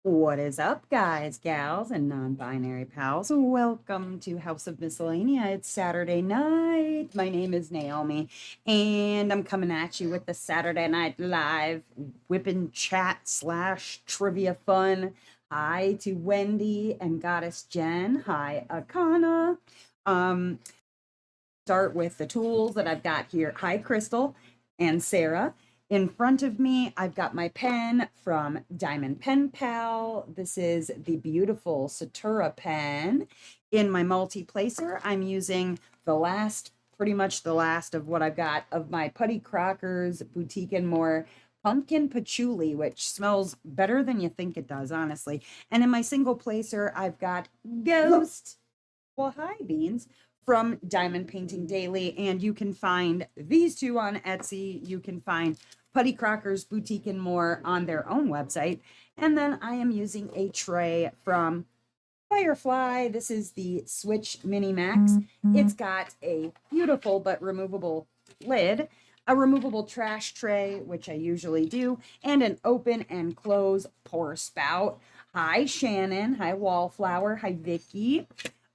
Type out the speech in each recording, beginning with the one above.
What is up, guys, gals, and non-binary pals? Welcome to House of Miscellanea. It's Saturday night. My name is Naomi, and I'm coming at you with the Saturday Night Live whipping chat slash trivia fun. Hi to Wendy and Goddess Jen. Hi, Akana. Um, Start with the tools that I've got here. Hi, Crystal and Sarah. In front of me, I've got my pen from Diamond Pen Pal. This is the beautiful Satura pen. In my multi-placer, I'm using pretty much the last of what I've got of my Putty Crockers Boutique and More pumpkin patchouli, which smells better than you think it does, honestly. And in my single placer, I've got Ghost. Well, hi, Beans from Diamond Painting Daily, and you can find these two on Etsy. You can find Putty Crocker's Boutique and More on their own website. And then I am using a tray from Firefly. This is the Switch Mini Max. It's got a beautiful but removable lid, a removable trash tray, which I usually do, and an open and close pour spout. Hi, Shannon. Hi, Wallflower. Hi, Vicky.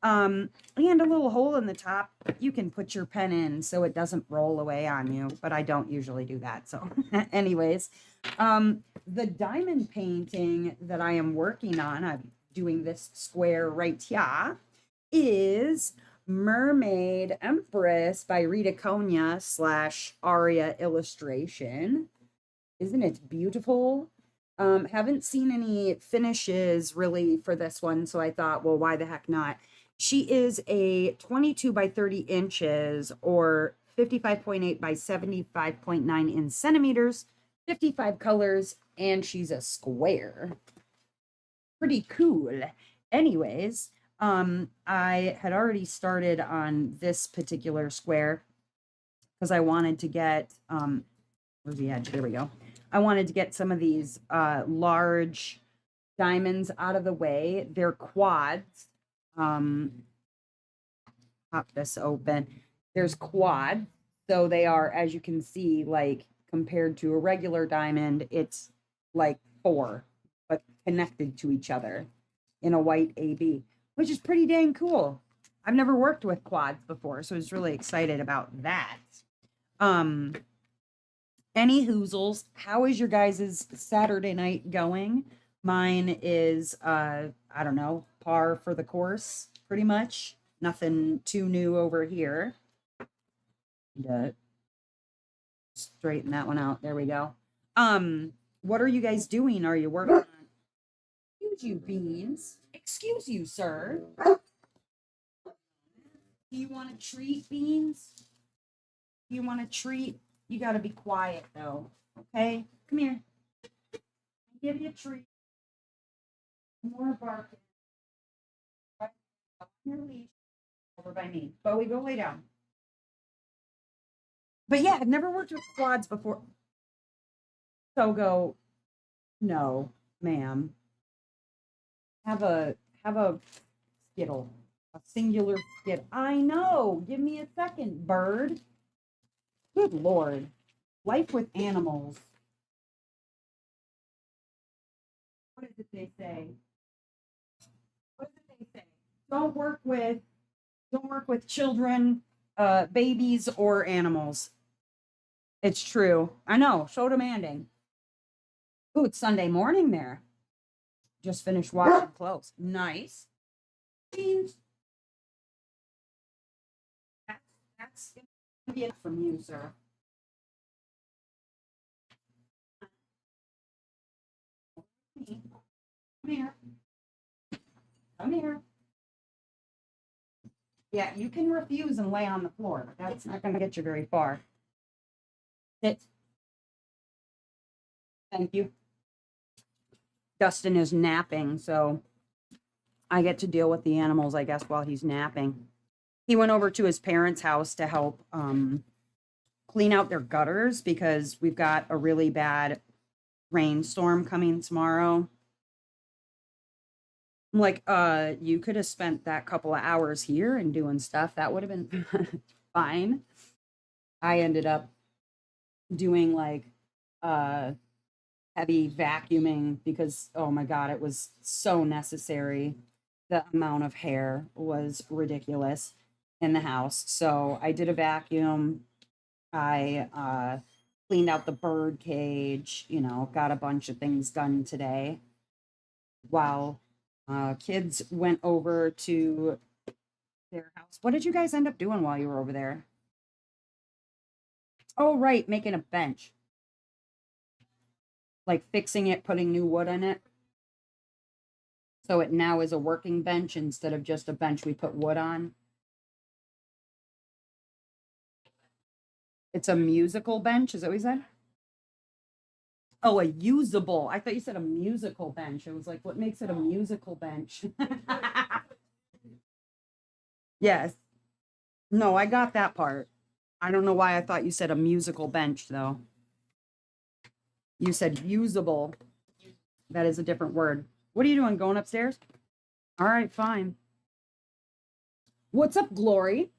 And a little hole in the top you can put your pen in so it doesn't roll away on you, but I don't usually do that. So anyways, the diamond painting that I am working on, I'm doing this square right here, is Mermaid Empress by Rita Konya / Aria Illustration. Isn't it beautiful? Haven't seen any finishes really for this one, so I thought, well, why the heck not? She is a 22 by 30 inches or 55.8 by 75.9 in centimeters, 55 colors, and she's a square. Pretty cool. Anyways, I had already started on this particular square because I wanted to get, where's the edge? There we go. I wanted to get some of these large diamonds out of the way. They're quads. Pop this open. There's quad. So they are, as you can see, like compared to a regular diamond, it's like 4, but connected to each other in a white AB, which is pretty dang cool. I've never worked with quads before, so I was really excited about that. Any hoozles, how is your guys' Saturday night going? Mine is I don't know, par for the course, pretty much. Nothing too new over here. Straighten that one out. There we go. What are you guys doing? Are you working on? Excuse you, Beans. Excuse you, sir. Do you want a treat, Beans? Do you want a treat? You got to be quiet, though. Okay? Come here. I'll give you a treat. More barking. Right on your leash. Over by me. Bowie, go lay down. But yeah, I've never worked with quads before. So go, no, ma'am. Have a skittle. A singular skittle. I know. Give me a second, bird. Good Lord. Life with animals. What is it they say? What is it they say? Don't work with children, babies, or animals. It's true. I know. So demanding. Ooh, it's Sunday morning there. Just finished washing clothes. Nice. That's that's gonna be it from you, sir. Come here. Come here. Yeah, you can refuse and lay on the floor, but that's not going to get you very far. Sit. Thank you. Dustin is napping, so I get to deal with the animals, I guess, while he's napping. He went over to his parents' house to help clean out their gutters because we've got a really bad rainstorm coming tomorrow. I'm like, you could have spent that couple of hours here and doing stuff. That would have been fine. I ended up doing like heavy vacuuming because, oh my God, it was so necessary. The amount of hair was ridiculous in the house. So I did a vacuum. I cleaned out the bird cage, got a bunch of things done today while kids went over to their house. What did you guys end up doing while you were over there? Oh, right, making a bench, like fixing it, putting new wood on it. So it now is a working bench instead of just a bench we put wood on. It's a musical bench, is that what you said? Oh, a usable. I thought you said a musical bench. I was like, what makes it a musical bench? Yes. No, I got that part. I don't know why I thought you said a musical bench, though. You said usable. That is a different word. What are you doing? Going upstairs? All right, fine. What's up, Glory?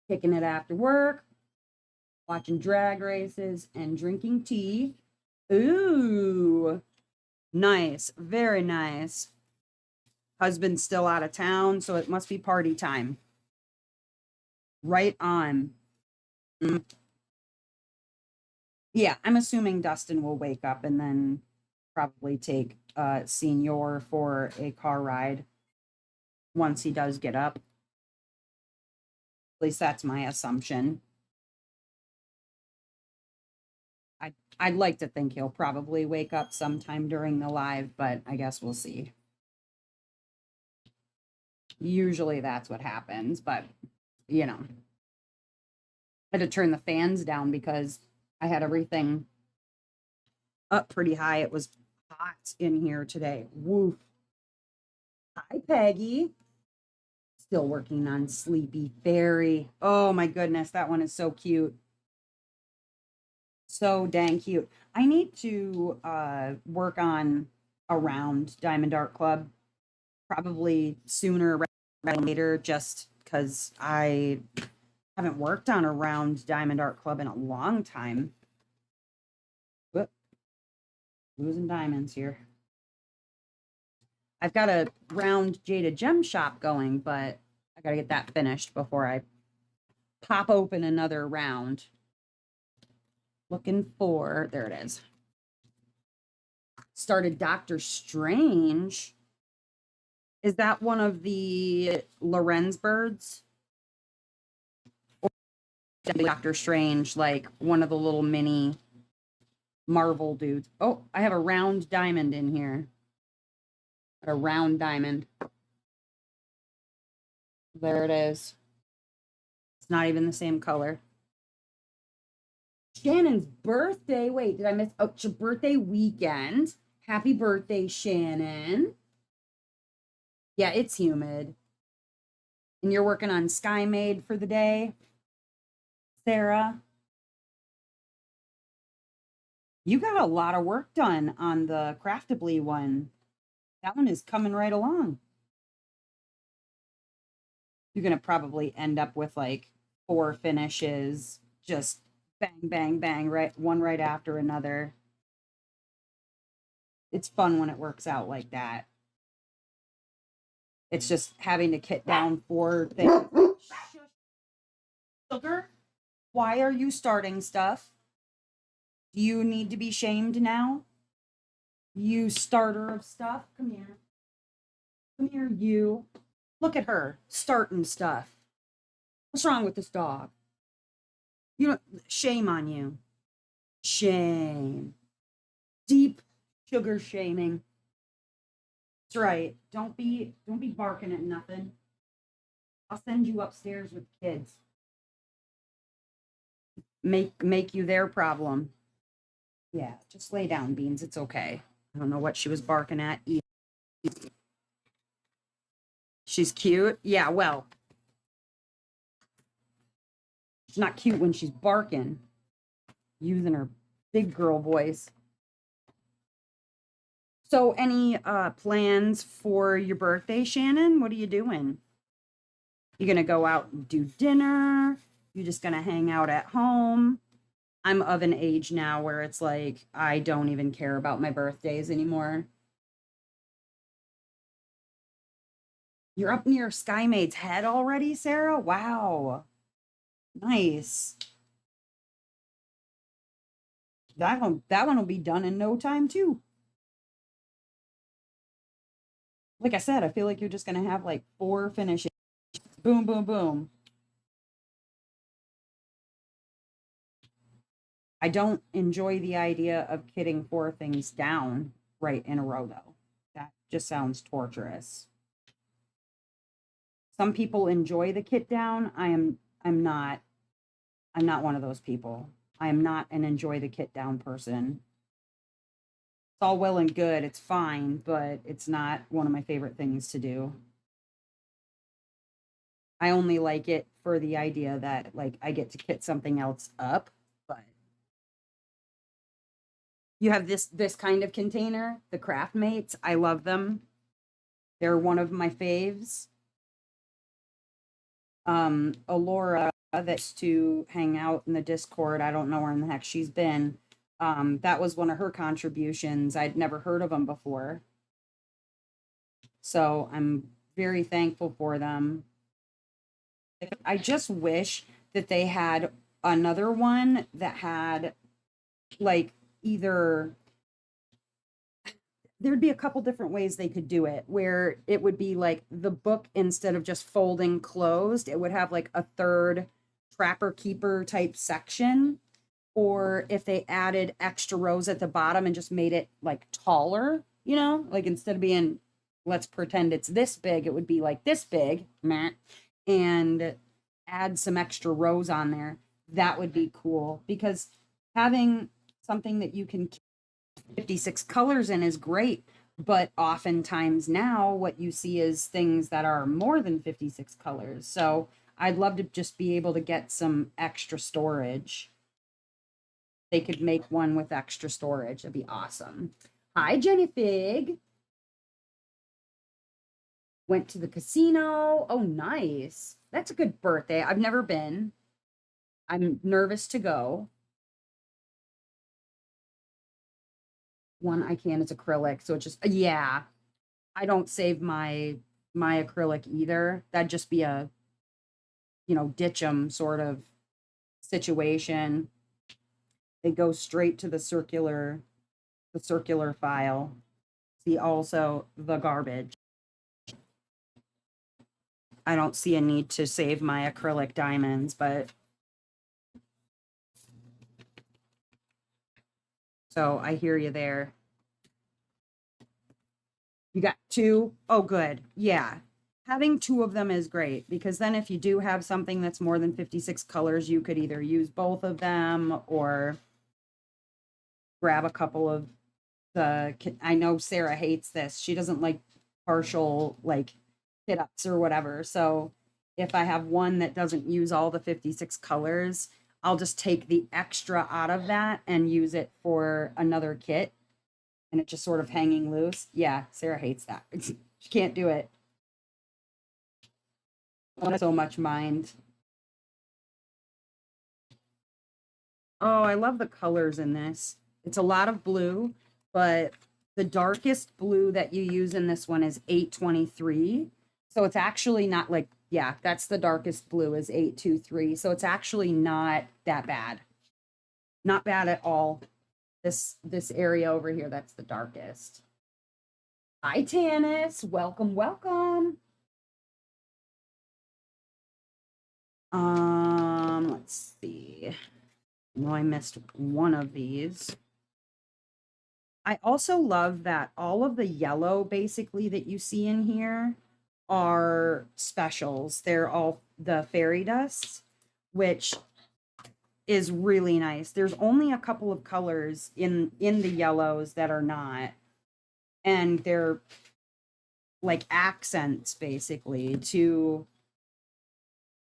Kicking it after work, watching drag races, and drinking tea. Ooh, nice. Very nice. Husband's still out of town, so it must be party time. Right on. Mm. Yeah, I'm assuming Dustin will wake up and then probably take Senior for a car ride once he does get up. At least that's my assumption. I'd like to think he'll probably wake up sometime during the live, but I guess we'll see. Usually that's what happens, but I had to turn the fans down because I had everything up pretty high. It was hot in here today. Woof. Hi, Peggy. Still working on Sleepy Fairy. Oh my goodness, that one is so cute. So dang cute. I need to work on Around Diamond Art Club probably sooner rather than later, just because I haven't worked on Around Diamond Art Club in a long time. Whoop, losing diamonds here. I've got a round Jada Gem shop going, but I got to get that finished before I pop open another round. Looking for, there it is. Started Doctor Strange. Is that one of the Lorenz birds? Or Doctor Strange, like one of the little mini Marvel dudes. Oh, I have a round diamond in here. A round diamond. There it is. It's not even the same color. Shannon's birthday. Wait, did I miss? Oh, it's your birthday weekend. Happy birthday, Shannon. Yeah, it's humid. And you're working on Sky Made for the day, Sarah? You got a lot of work done on the Craftably one. That one is coming right along. You're going to probably end up with like 4 finishes, just bang, bang, bang, right, one right after another. It's fun when it works out like that. It's just having to kit down 4 things. Sugar, why are you starting stuff? Do you need to be shamed now? You starter of stuff. Come here. Come here, you. Look at her starting stuff. What's wrong with this dog? You know, shame on you. Shame. Deep sugar shaming. That's right. Don't be barking at nothing. I'll send you upstairs with the kids. Make you their problem. Yeah, just lay down, Beans. It's okay. I don't know what she was barking at. She's cute. Yeah, well, she's not cute when she's barking, using her big girl voice. So, any plans for your birthday, Shannon? What are you doing? You gonna go out and do dinner? You just gonna hang out at home? I'm of an age now where it's like I don't even care about my birthdays anymore. You're up near Skymaid's head already, Sarah? Wow. Nice. That one will be done in no time too. Like I said, I feel like you're just gonna have like 4 finishes. Boom, boom, boom. I don't enjoy the idea of kitting 4 things down right in a row though. That just sounds torturous. Some people enjoy the kit down. I'm not one of those people. I am not an enjoy the kit down person. It's all well and good. It's fine, but it's not one of my favorite things to do. I only like it for the idea that like I get to kit something else up, but you have this kind of container, the Craft Mates. I love them. They're one of my faves. Alora that's to hang out in the Discord. I don't know where in the heck she's been. That was one of her contributions. I'd never heard of them before. So I'm very thankful for them. I just wish that they had another one that had like either there'd be a couple different ways they could do it where it would be like the book instead of just folding closed, it would have like a third trapper keeper type section, or if they added extra rows at the bottom and just made it like taller, like instead of being let's pretend it's this big, it would be like this big, meh, and add some extra rows on there. That would be cool because having something that you can 56 colors in is great, but oftentimes now what you see is things that are more than 56 colors. So I'd love to just be able to get some extra storage. They could make one with extra storage. That'd be awesome. Hi, Jenny Fig. Went to the casino. Oh, nice. That's a good birthday. I've never been. I'm nervous to go. One I can is acrylic, so it just yeah. I don't save my acrylic either. That'd just be a ditch them sort of situation. They go straight to the circular file. See also the garbage. I don't see a need to save my acrylic diamonds, but so I hear you there. You got 2? Oh, good. Yeah. Having 2 of them is great because then if you do have something that's more than 56 colors, you could either use both of them or grab a couple of I know Sarah hates this. She doesn't like partial like hit ups or whatever. So if I have one that doesn't use all the 56 colors, I'll just take the extra out of that and use it for another kit and it's just sort of hanging loose. Yeah, Sarah hates that. She can't do it. So much mind. Oh, I love the colors in this. It's a lot of blue, but the darkest blue that you use in this one is 823. So it's actually not like, yeah, that's the darkest blue is 823. So it's actually not that bad. Not bad at all. This area over here, that's the darkest. Hi, Tanis. Welcome, welcome. Let's see. No, I missed one of these. I also love that all of the yellow basically that you see in here are specials. They're all the fairy dust, which is really nice. There's only a couple of colors in the yellows that are not, and they're like accents basically to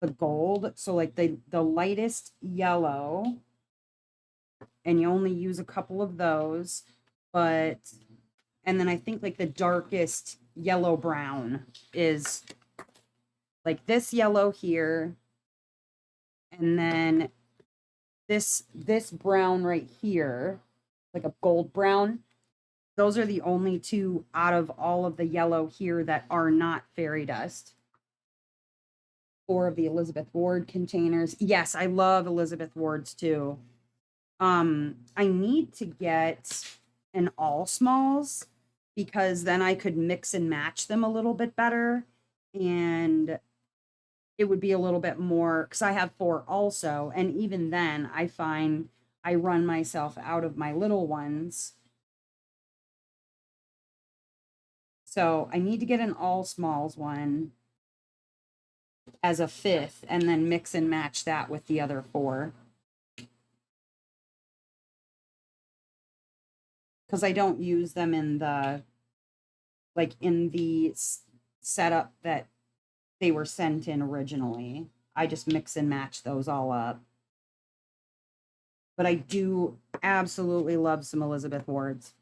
the gold. So like the lightest yellow, and you only use a couple of those, but and then I think like the darkest yellow brown is like this yellow here, and then this brown right here, like a gold brown, those are the only two out of all of the yellow here that are not fairy dust. 4 of the Elizabeth Ward containers. Yes, I love Elizabeth Ward's too. I need to get an all smalls because then I could mix and match them a little bit better, and it would be a little bit more because I have 4 also, and even then I find I run myself out of my little ones. So I need to get an all smalls one as a 5th and then mix and match that with the other 4. Because I don't use them in the setup that they were sent in originally. I just mix and match those all up. But I do absolutely love some Elizabeth Wards.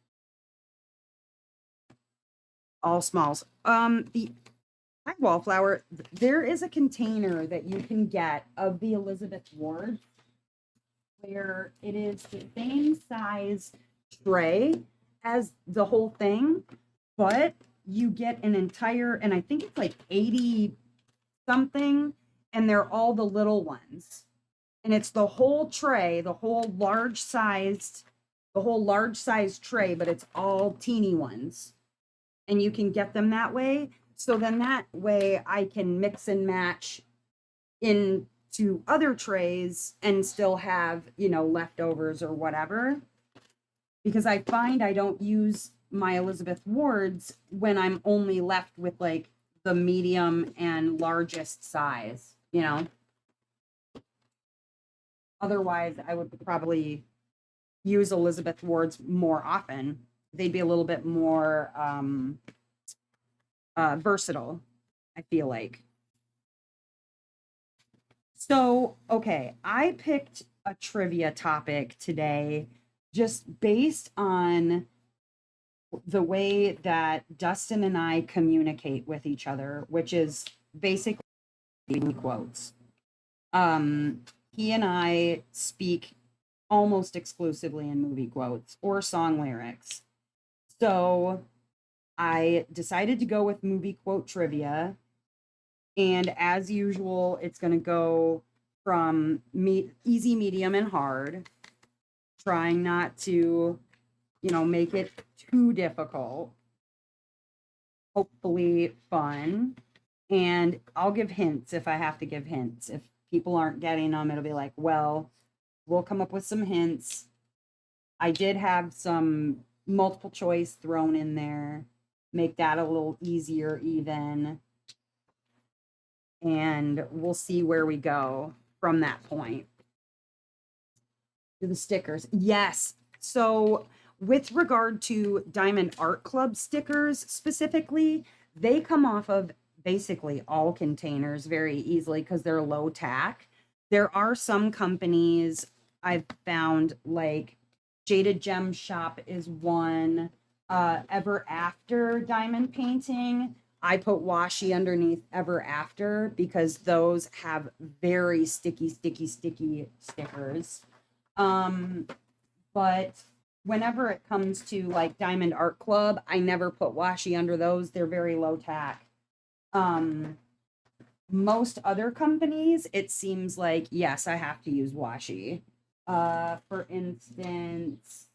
All smalls. The Hi Wallflower, there is a container that you can get of the Elizabeth Ward where it is the same size tray as the whole thing, but you get an entire, and I think it's like 80 something, and they're all the little ones. And it's the whole tray, the whole large sized tray, but it's all teeny ones. And you can get them that way. So then that way I can mix and match into other trays and still have, leftovers or whatever. Because I find I don't use my Elizabeth Wards when I'm only left with like the medium and largest size, Otherwise, I would probably use Elizabeth Wards more often. They'd be a little bit more versatile, I feel like. So, okay, I picked a trivia topic today just based on the way that Dustin and I communicate with each other, which is basically quotes. He and I speak almost exclusively in movie quotes or song lyrics. So I decided to go with movie quote trivia. And as usual, it's going to go from easy, medium, and hard, trying not to, make it too difficult. Hopefully fun. And I'll give hints if I have to give hints. If people aren't getting them, it'll be like, well, we'll come up with some hints. I did have some multiple choice thrown in there, make that a little easier even. And we'll see where we go from that point. To the stickers. Yes. So with regard to Diamond Art Club stickers specifically, they come off of basically all containers very easily because they're low tack. There are some companies I've found, like Jaded Gem Shop is one, Ever After Diamond Painting. I put washi underneath Ever After because those have very sticky stickers. But whenever it comes to like Diamond Art Club, I never put washi under those. They're very low tack. Most other companies, it seems like, yes, I have to use washi. For instance,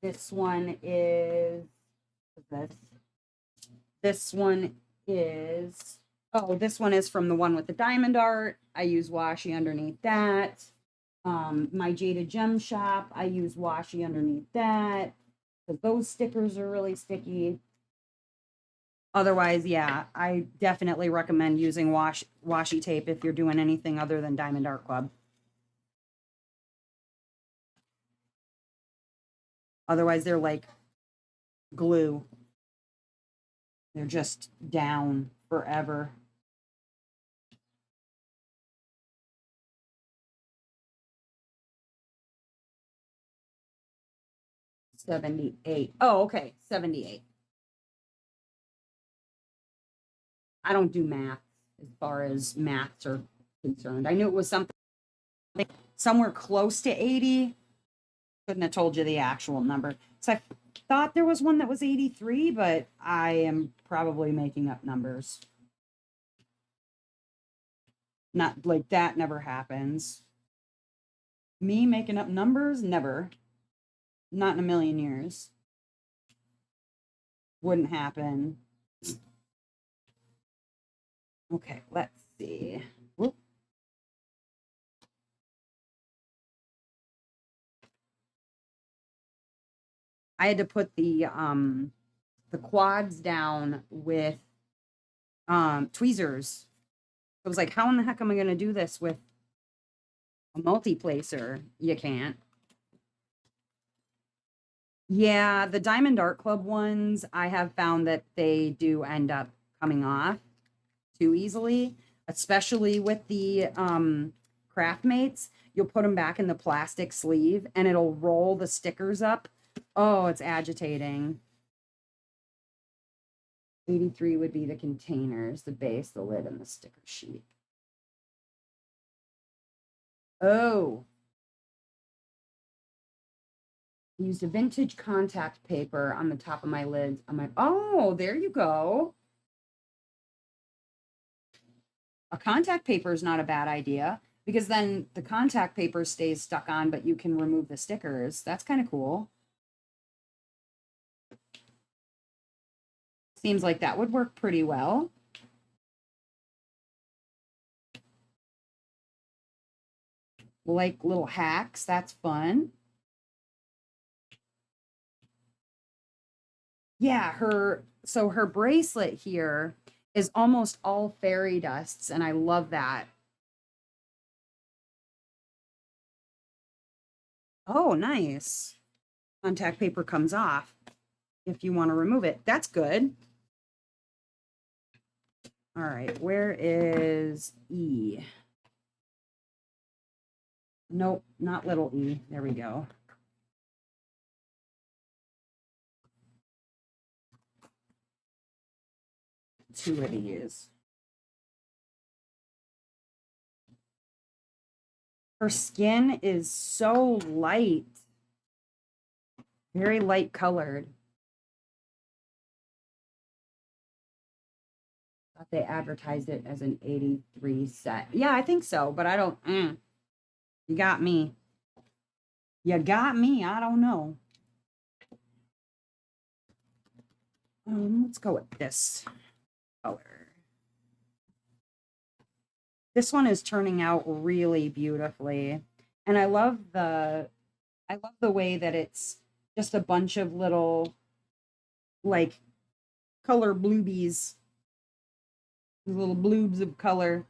this one is this. This one is, this one is from the one with the diamond art. I use washi underneath that. My Jaded Gem Shop, I use washi underneath that because those stickers are really sticky. Otherwise, yeah, I definitely recommend using washi tape if you're doing anything other than Diamond Art Club. Otherwise, they're like glue. They're just down forever. $78. Oh, okay, 78. I don't do math as far as maths are concerned. I knew it was something somewhere close to 80. Couldn't have told you the actual number. So I thought there was one that was 83, but I am probably making up numbers. Not like that never happens. Me making up numbers? Never. Not in a million years. Wouldn't happen. Okay, let's see. Whoop. I had to put the quads down with tweezers. I was like, how in the heck am I going to do this with a multi-placer? You can't. Yeah, the Diamond Art Club ones, I have found that they do end up coming off too easily, especially with the Craftmates. You'll put them back in the plastic sleeve and it'll roll the stickers up. Oh, it's agitating. 83 would be the containers, the base, the lid, and the sticker sheet. Oh. Used a vintage contact paper on the top of my lids. On my, oh, there you go. A contact paper is not a bad idea because then the contact paper stays stuck on, but you can remove the stickers. That's kind of cool. Seems like that would work pretty well. Like little hacks, that's fun. Yeah, her bracelet here is almost all fairy dusts, and I love that. Oh, nice. Contact paper comes off if you want to remove it. That's good. All right, where is E? Nope, not little E. There we go. Two of these. Her skin is so light. Very light colored. Thought they advertised it as an 83 set. Yeah, I think so, but I don't. You got me. You got me. I don't know. Let's go with this color. This one is turning out really beautifully. And I love the way that it's just a bunch of little like color bluebies. Little bloobs of color.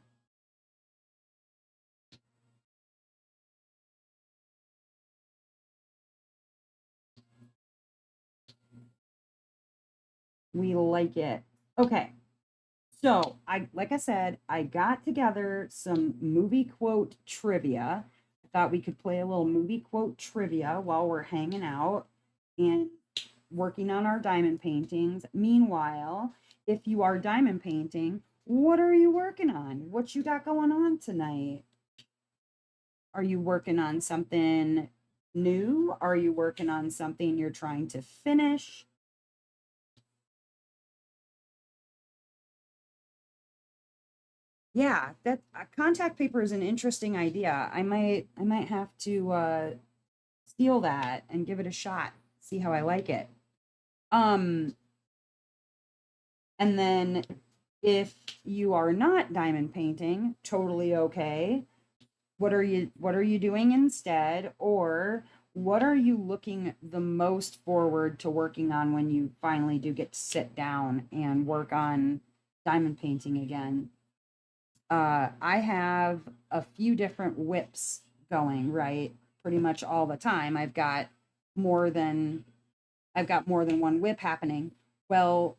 We like it. Okay. So like I said, I got together some movie quote trivia. I thought we could play a little movie quote trivia while we're hanging out and working on our diamond paintings. Meanwhile, if you are diamond painting, what are you working on? What you got going on tonight? Are you working on something new? Are you working on something you're trying to finish? Yeah, that contact paper is an interesting idea. I might have to steal that and give it a shot. See how I like it. And then if you are not diamond painting, totally okay. What are you doing instead? Or what are you looking the most forward to working on when you finally do get to sit down and work on diamond painting again? I have a few different whips going, right? Pretty much all the time. I've got more than one whip happening. Well,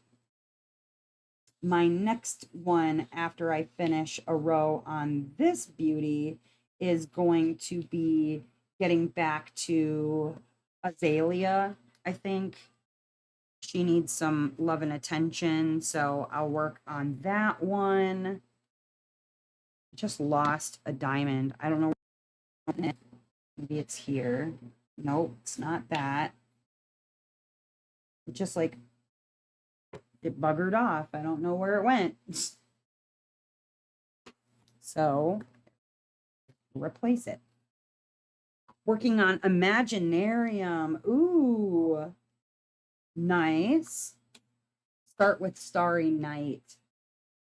my next one after I finish a row on this beauty is going to be getting back to Azalea. I think she needs some love and attention, so I'll work on that one. Just lost a diamond. I don't know Maybe it's here. Nope, it's not that. It just like it buggered off. I don't know where it went. So replace it. Working on Imaginarium. Ooh, nice. Start with Starry Night.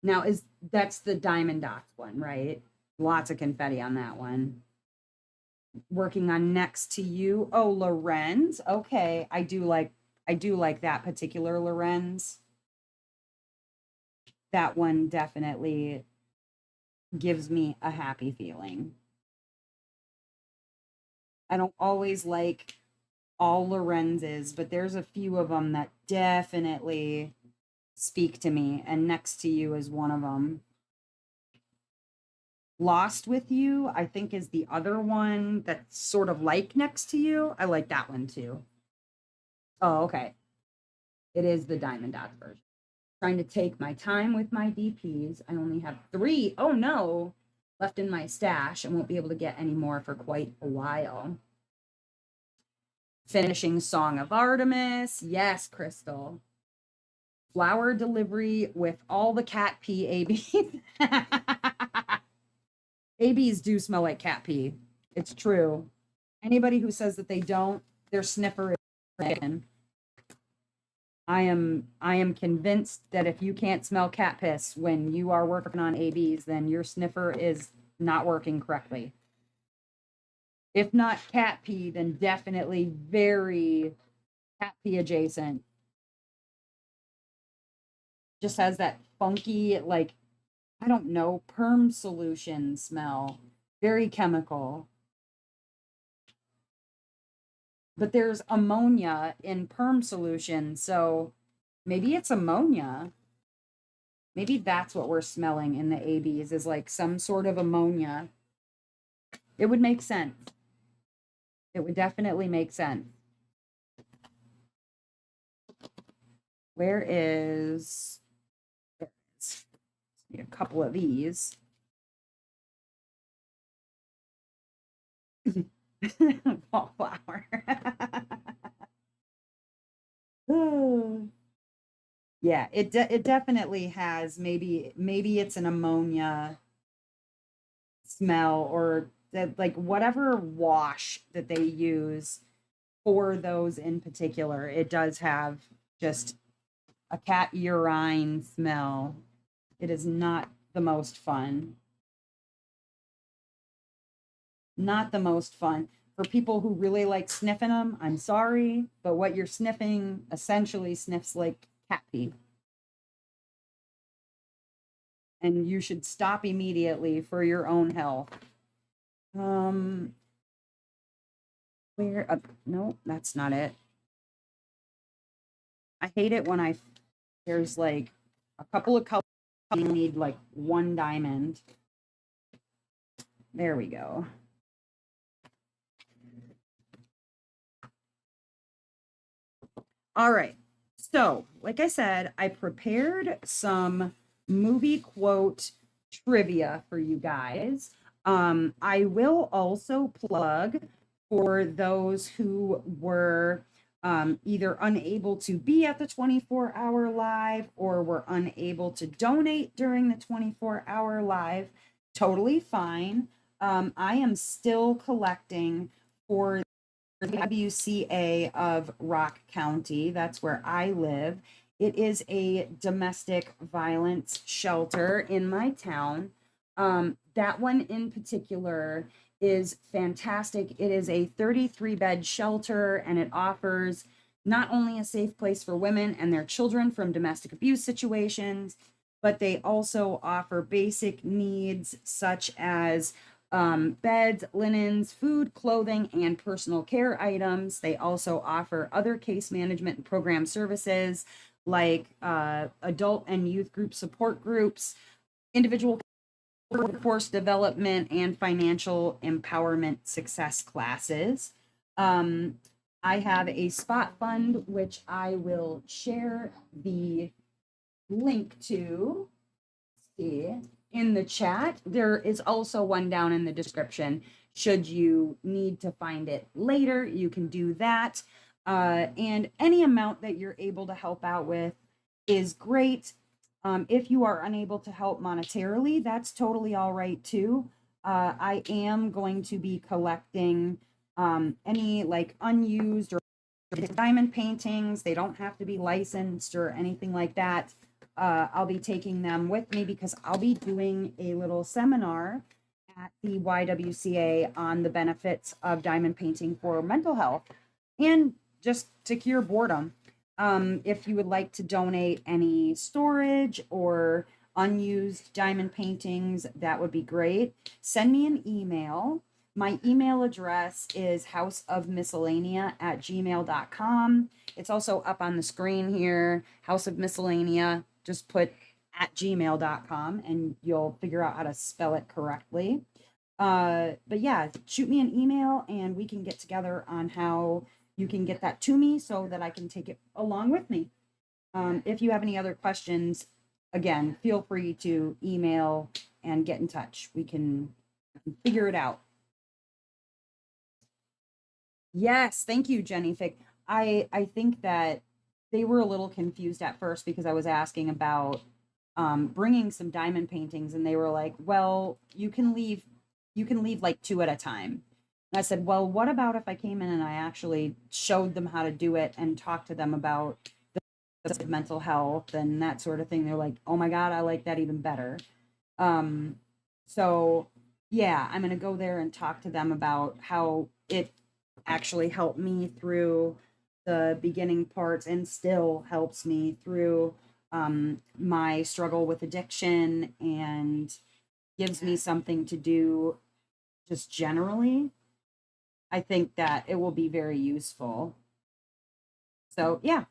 Now that's the Diamond Dots one, right? Lots of confetti on that one. Working on Next to You. Oh, Lorenz. Okay, I do like that particular Lorenz. That one definitely gives me a happy feeling. I don't always like all Lorenzes, but there's a few of them that definitely speak to me, and Next to You is one of them. Lost with You, I think, is the other one that's sort of like Next to You. I like that one too. Oh, okay. It is the Diamond Dots version. Trying to take my time with my DPs. I only have 3. Oh no, left in my stash. I won't be able to get any more for quite a while. Finishing Song of Artemis. Yes, Crystal. Flower delivery with all the cat pee ABs. ABs do smell like cat pee. It's true. Anybody who says that they don't, their sniffer is in. I am convinced that if you can't smell cat piss when you are working on ABs, then your sniffer is not working correctly. If not cat pee, then definitely very cat pee adjacent. Just has that funky, like, I don't know, perm solution smell. Very chemical. But there's ammonia in perm solution, so maybe it's ammonia. Maybe that's what we're smelling in the ABs, is like some sort of ammonia. It would make sense. It would definitely make sense. Where is... There it is. Need a couple of these. Wallflower. Yeah, it definitely has, maybe it's an ammonia smell, or that, like, whatever wash that they use for those in particular, it does have just a cat urine smell. It is not the most fun. Not the most fun. For people who really like sniffing them, I'm sorry, but what you're sniffing essentially sniffs like cat pee. And you should stop immediately for your own health. Where? No, that's not it. I hate it when there's like a couple of colors. You need like one diamond. There we go. All right. So, like I said, I prepared some movie quote trivia for you guys. I will also plug for those who were either unable to be at the 24-hour live or were unable to donate during the 24-hour live. Totally fine. I am still collecting for the WCA of Rock County. That's where I live. It is a domestic violence shelter in my town. That one in particular is fantastic. It is a 33-bed shelter, and it offers not only a safe place for women and their children from domestic abuse situations, but they also offer basic needs such as beds, linens, food, clothing, and personal care items. They also offer other case management and program services like adult and youth group support groups, individual workforce development, and financial empowerment success classes. I have a spot fund, which I will share the link to. Let's see. in the chat. There is also one down in the description. Should you need to find it later, you can do that. And any amount that you're able to help out with is great. If you are unable to help monetarily, that's totally all right too. I am going to be collecting any like unused or diamond paintings. They don't have to be licensed or anything like that. I'll be taking them with me because I'll be doing a little seminar at the YWCA on the benefits of diamond painting for mental health and just to cure boredom. If you would like to donate any storage or unused diamond paintings, that would be great. Send me an email. My email address is houseofmiscellanea@gmail.com. It's also up on the screen here, House of Miscellanea. Just put at gmail.com and you'll figure out how to spell it correctly. But yeah, shoot me an email and we can get together on how you can get that to me so that I can take it along with me. If you have any other questions, again, feel free to email and get in touch. We can figure it out. Yes, thank you, Jenny Fick. I think that they were a little confused at first because I was asking about bringing some diamond paintings, and they were like, "Well, you can leave like two at a time." And I said, "Well, what about if I came in and I actually showed them how to do it and talked to them about the mental health and that sort of thing?" They're like, "Oh my God, I like that even better." Um, so yeah, I'm gonna go there and talk to them about how it actually helped me through the beginning parts and still helps me through my struggle with addiction and gives me something to do just generally. I think that it will be very useful. So yeah,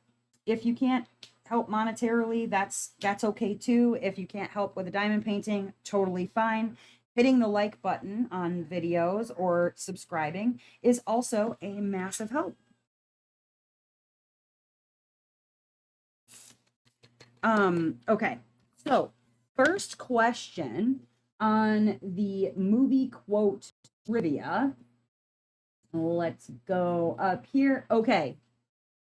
if you can't help monetarily, that's okay too. If you can't help with a diamond painting, totally fine. Hitting the like button on videos or subscribing is also a massive help. Okay. So, first question on the movie quote trivia. Let's go up here. Okay.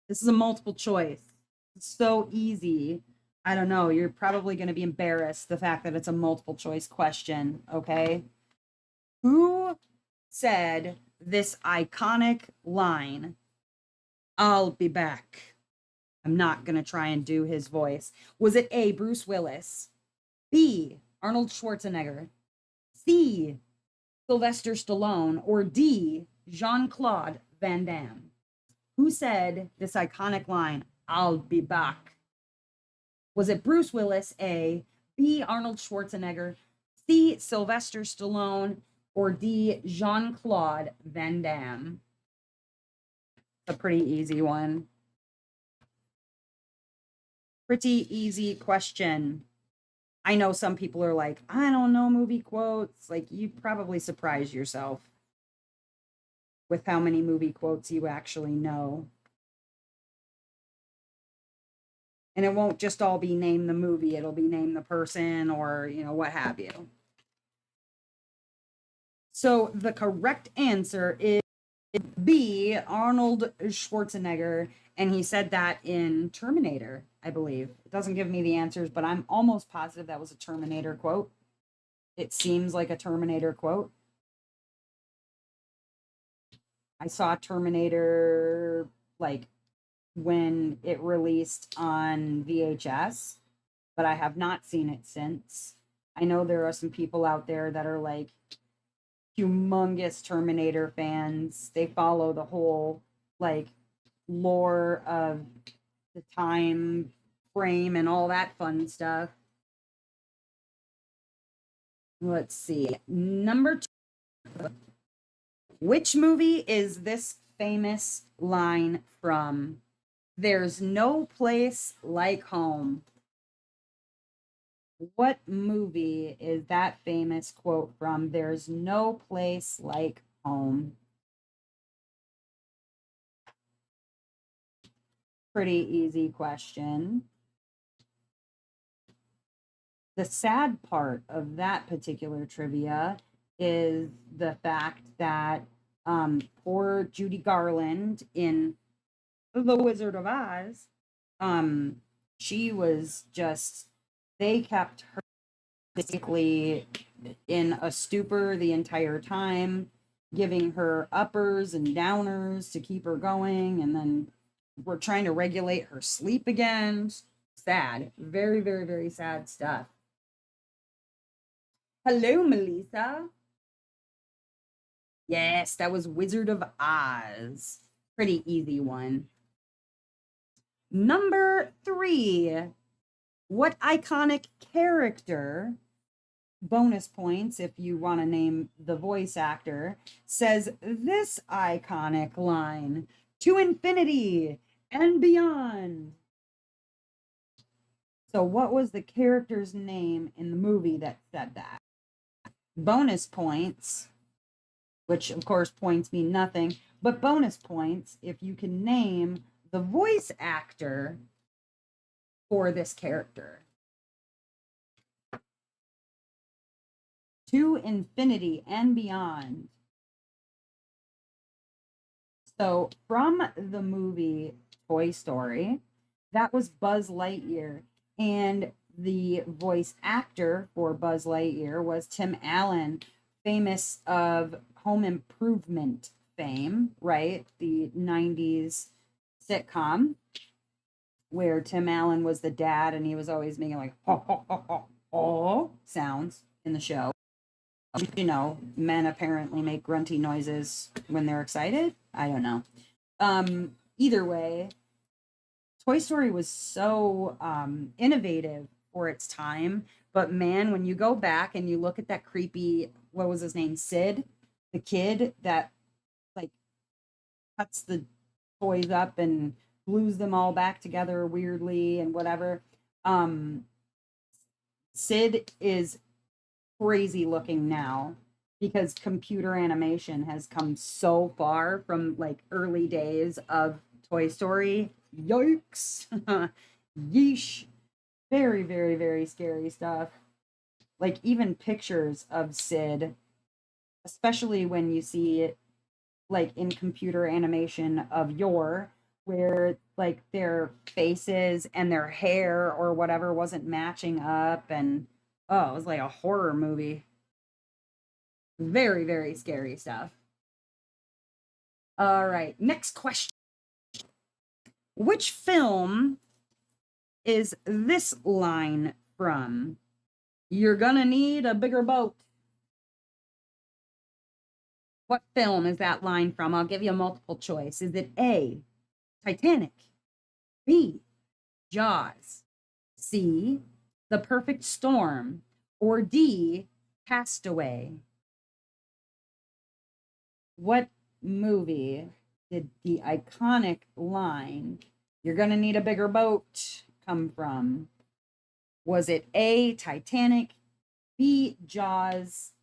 This is a multiple choice. It's so easy. I don't know. You're probably going to be embarrassed the fact that it's a multiple choice question. Okay. Who said this iconic line? "I'll be back." I'm not going to try and do his voice. Was it A, Bruce Willis, B, Arnold Schwarzenegger, C, Sylvester Stallone, or D, Jean-Claude Van Damme? Who said this iconic line, "I'll be back"? Was it Bruce Willis, A, B, Arnold Schwarzenegger, C, Sylvester Stallone, or D, Jean-Claude Van Damme? A pretty easy one. Pretty easy question. I know some people are like, "I don't know movie quotes." Like, you probably surprise yourself with how many movie quotes you actually know. And it won't just all be name the movie, it'll be name the person or, what have you. So the correct answer is B, Arnold Schwarzenegger. And he said that in Terminator, I believe. It doesn't give me the answers, but I'm almost positive that was a Terminator quote. It seems like a Terminator quote. I saw Terminator like when it released on VHS, but I have not seen it since. I know there are some people out there that are like humongous Terminator fans. They follow the whole like lore of the time frame and all that fun stuff. Let's see. Number 2. Which movie is this famous line from? "There's no place like home." What movie is that famous quote from? "There's no place like home." Pretty easy question. The sad part of that particular trivia is the fact that poor Judy Garland in The Wizard of Oz, um, she was just, they kept her basically in a stupor the entire time, giving her uppers and downers to keep her going, and then we're trying to regulate her sleep again. Sad, very, very, very sad stuff. Hello, Melissa. Yes, that was Wizard of Oz. Pretty easy one. Number 3. What iconic character, bonus points if you want to name the voice actor, says this iconic line, "To infinity and beyond"? So, what was the character's name in the movie that said that? Bonus points, which of course points mean nothing, but bonus points if you can name the voice actor for this character. To infinity and beyond. So, from the movie Toy Story, that was Buzz Lightyear. And the voice actor for Buzz Lightyear was Tim Allen, famous of Home Improvement fame, right? The 90s sitcom where Tim Allen was the dad and he was always making like ho, ho, ho, ho, ho sounds in the show. You know, men apparently make grunty noises when they're excited. I don't know. Either way, Toy Story was so innovative for its time. But man, when you go back and you look at that creepy, what was his name? Sid, the kid that like cuts the toys up and glues them all back together weirdly and whatever. Sid is crazy looking now because computer animation has come so far from like early days of Toy Story. Yikes. Yeesh. Very, very, very scary stuff. Like even pictures of Sid, especially when you see it like in computer animation of yore, where like their faces and their hair or whatever wasn't matching up, and oh, it was like a horror movie. Very, very scary stuff. All right, next question. Which film is this line from? You're gonna need a bigger boat. What film is that line from? I'll give you a multiple choice. Is it A, Titanic, B, Jaws, C, The Perfect Storm, or D, Castaway? What movie did the iconic line, "You're gonna need a bigger boat," come from? Was it A, Titanic, B, Jaws,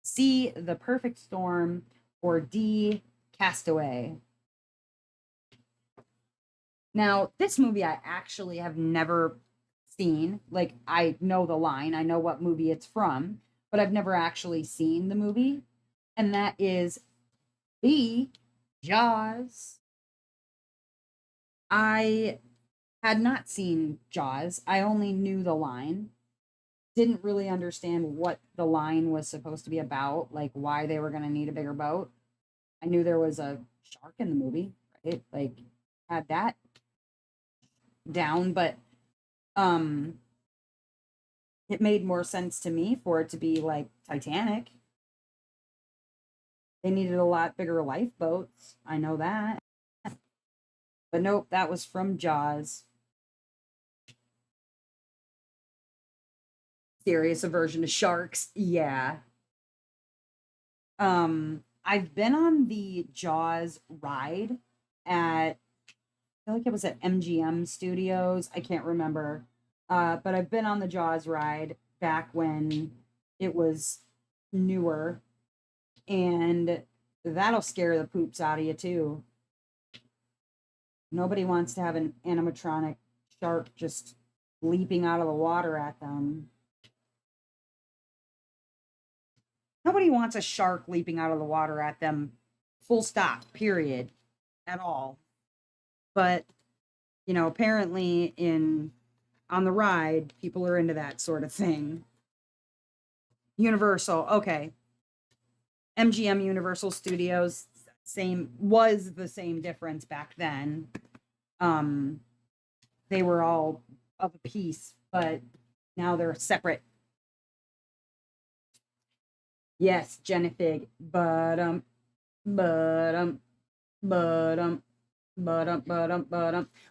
C, The Perfect Storm, or D, Castaway? Now, this movie I actually have never seen. Like, I know the line, I know what movie it's from, but I've never actually seen the movie. And that is B, Jaws. I had not seen Jaws. I only knew the line. Didn't really understand what the line was supposed to be about, like why they were going to need a bigger boat. I knew there was a shark in the movie, right? Like had that down, but um it made more sense to me for it to be like Titanic. They needed a lot bigger lifeboats. I know that. But nope, that was from Jaws. Serious aversion to sharks. Yeah. I've been on the Jaws ride at, I feel like it was at MGM Studios. I can't remember. But I've been on the Jaws ride back when it was newer, and that'll scare the poops out of you too. Nobody wants to have an animatronic shark just leaping out of the water at them. Nobody wants a shark leaping out of the water at them, full stop, period, at all. But, apparently in on the ride, people are into that sort of thing. Universal, okay. MGM Universal Studios, was the same difference back then. Um, they were all of a piece, but now they're separate. Yes, Jennifer, but but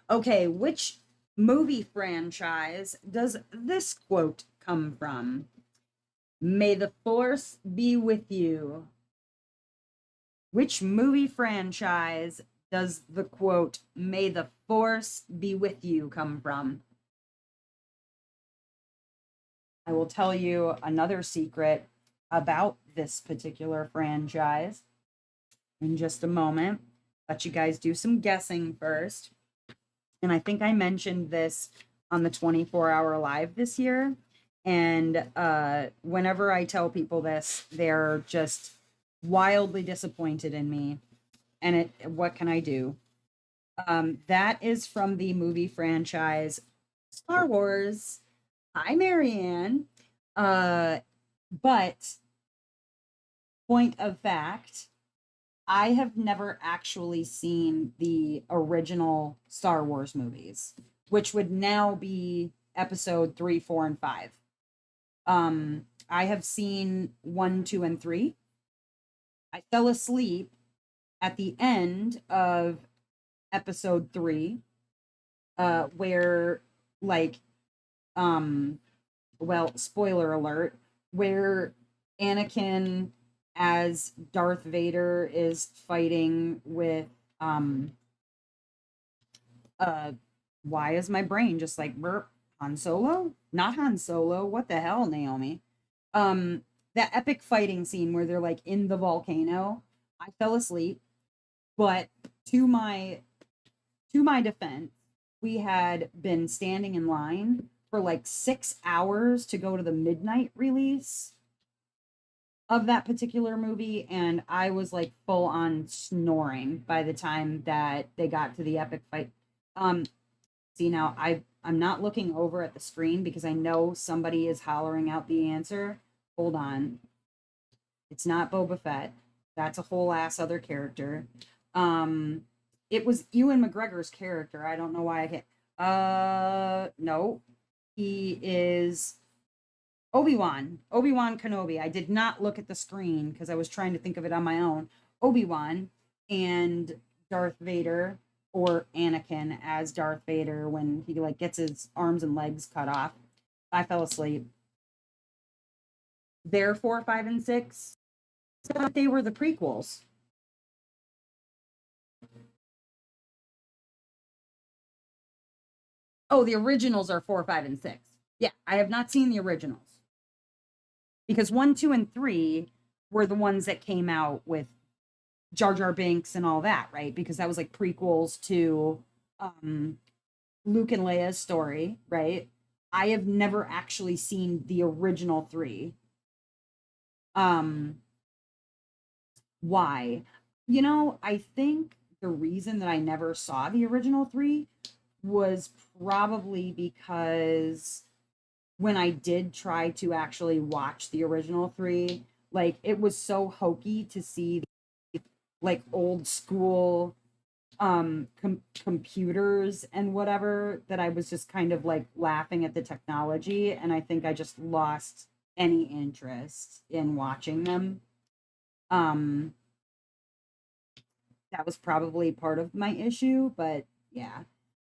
Okay, which movie franchise does this quote come from? May the force be with you. Which movie franchise does the quote, may the force be with you, come from? I will tell you another secret about this particular franchise in just a moment. Let you guys do some guessing first. And I think I mentioned this on the 24-hour live this year. And whenever I tell people this, they're just wildly disappointed in me. And what can I do? That is from the movie franchise Star Wars. Hi, Marianne. But point of fact, I have never actually seen the original Star Wars movies, which would now be episode 3, 4, and 5. I have seen 1, 2, and 3. I fell asleep at the end of episode 3, where, like, well, spoiler alert, where Anakin as Darth Vader is fighting with why is my brain just like burp? Han Solo? Not Han Solo. What the hell, Naomi? That epic fighting scene where they're like in the volcano. I fell asleep, but to my defense, we had been standing in line for like 6 hours to go to the midnight release of that particular movie, and I was like full on snoring by the time that they got to the epic fight. See, now I'm not looking over at the screen because I know somebody is hollering out the answer. Hold on. It's not Boba Fett. That's a whole ass other character. It was Ewan McGregor's character. I don't know why I can't. No. He is Obi-Wan Kenobi. I did not look at the screen because I was trying to think of it on my own. Obi-Wan and Darth Vader, or Anakin as Darth Vader when he like gets his arms and legs cut off. I fell asleep. They're 4, 5, and 6. I thought they were the prequels. Oh, the originals are 4, 5, and 6. Yeah, I have not seen the originals. Because 1, 2, and 3 were the ones that came out with Jar Jar Binks and all that, right? Because that was like prequels to Luke and Leia's story, right? I have never actually seen the original 3. Why? I think the reason that I never saw the original 3 was probably because when I did try to actually watch the original 3, like it was so hokey to see like old school computers and whatever that I was just kind of like laughing at the technology, and I think I just lost any interest in watching them. Um that was probably part of my issue, but yeah.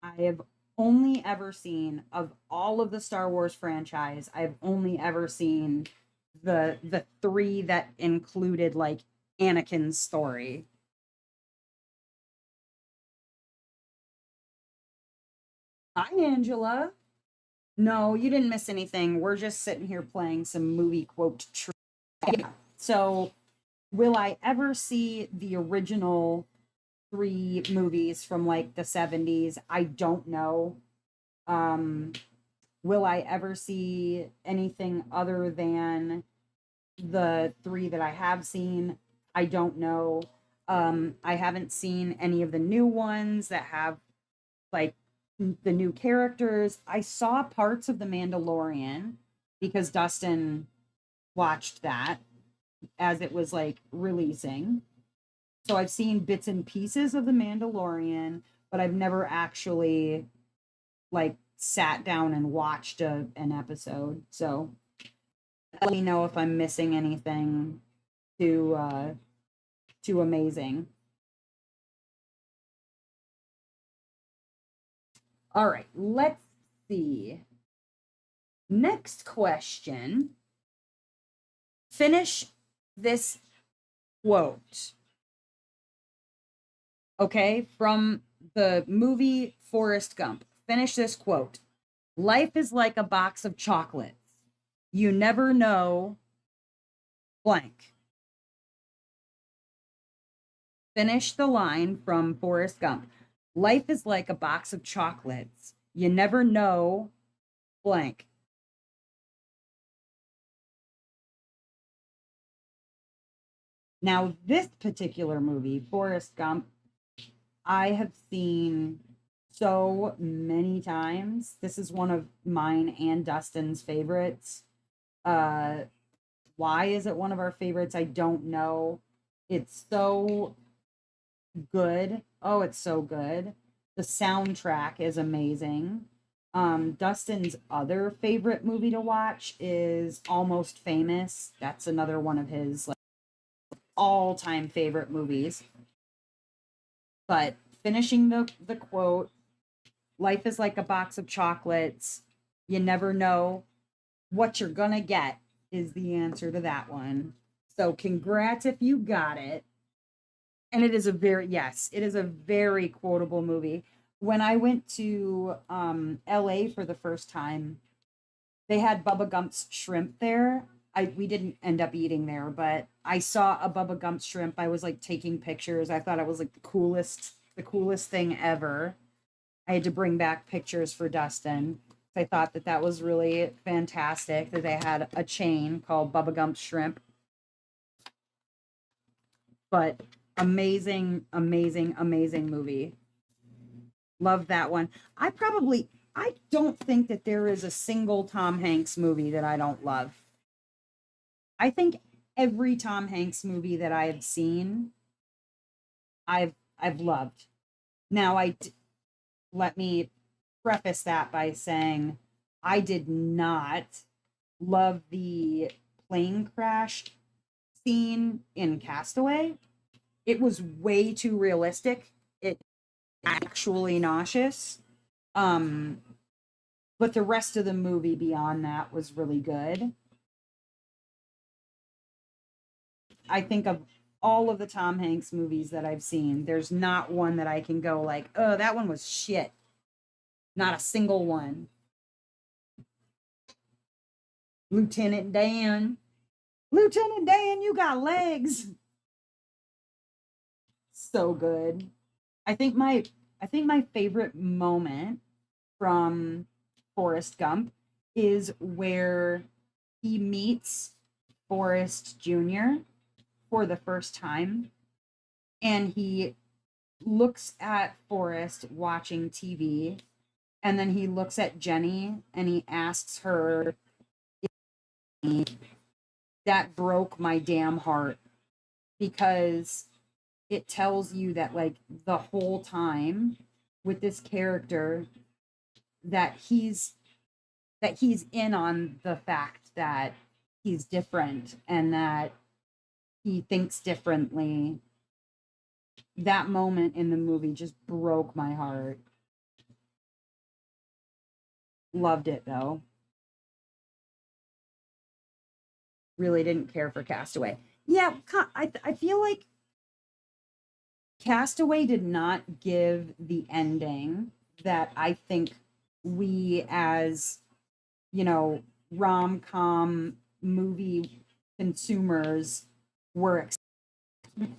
I have only ever seen, of all of the Star Wars franchise, I've only ever seen the 3 that included like Anakin's story. Hi, Angela. No, you didn't miss anything. We're just sitting here playing some movie quote trivia. So, will I ever see the original 3 movies from like the 70s? I don't know. Um, will I ever see anything other than The three that I have seen, I don't know. I haven't seen any of the new ones that have like the new characters. I saw parts of The Mandalorian because Dustin watched that as it was like releasing. So I've seen bits and pieces of The Mandalorian, but I've never actually like sat down and watched an episode. So let me know if I'm missing anything too amazing. All right, let's see. Next question. Finish this quote. Okay, from the movie Forrest Gump. Finish this quote. Life is like a box of chocolates. You never know blank. Finish the line from Forrest Gump. Life is like a box of chocolates. You never know blank. Now, this particular movie, Forrest Gump, I have seen so many times. This is one of mine and Dustin's favorites. Uh, why is it one of our favorites? I don't know. It's so good. Oh, it's so good. The soundtrack is amazing. Dustin's other favorite movie to watch is Almost Famous. That's another one of his like all-time favorite movies. But finishing the quote, life is like a box of chocolates. You never know what you're gonna get is the answer to that one. So congrats if you got it. And it is a very yes, it is a very quotable movie. When I went to LA for the first time, they had Bubba Gump's shrimp there. We didn't end up eating there, but I saw a Bubba Gump shrimp. I was like taking pictures. I thought it was like the coolest thing ever. I had to bring back pictures for Dustin. I thought that that was really fantastic that they had a chain called Bubba Gump Shrimp. But amazing, amazing, amazing movie. Love that one. I don't think that there is a single Tom Hanks movie that I don't love. I think every Tom Hanks movie that I have seen, I've loved. Now let me preface that by saying I did not love the plane crash scene in Castaway. It was way too realistic. It actually nauseous. Um, but the rest of the movie beyond that was really good. I think of all of the Tom Hanks movies that I've seen, there's not one that I can go like, oh, that one was shit. Not a single one. Lieutenant Dan. Lieutenant Dan, you got legs. So good. I think my I think my favorite moment from Forrest Gump is where he meets Forrest Jr. for the first time and he looks at Forrest watching TV and then he looks at Jenny and he asks her, that broke my damn heart because it tells you that like the whole time with this character that he's in on the fact that he's different and that he thinks differently. That moment in the movie just broke my heart. Loved it though. Really didn't care for Castaway. Yeah, I feel like Castaway did not give the ending that I think we as, you know, rom-com movie consumers were,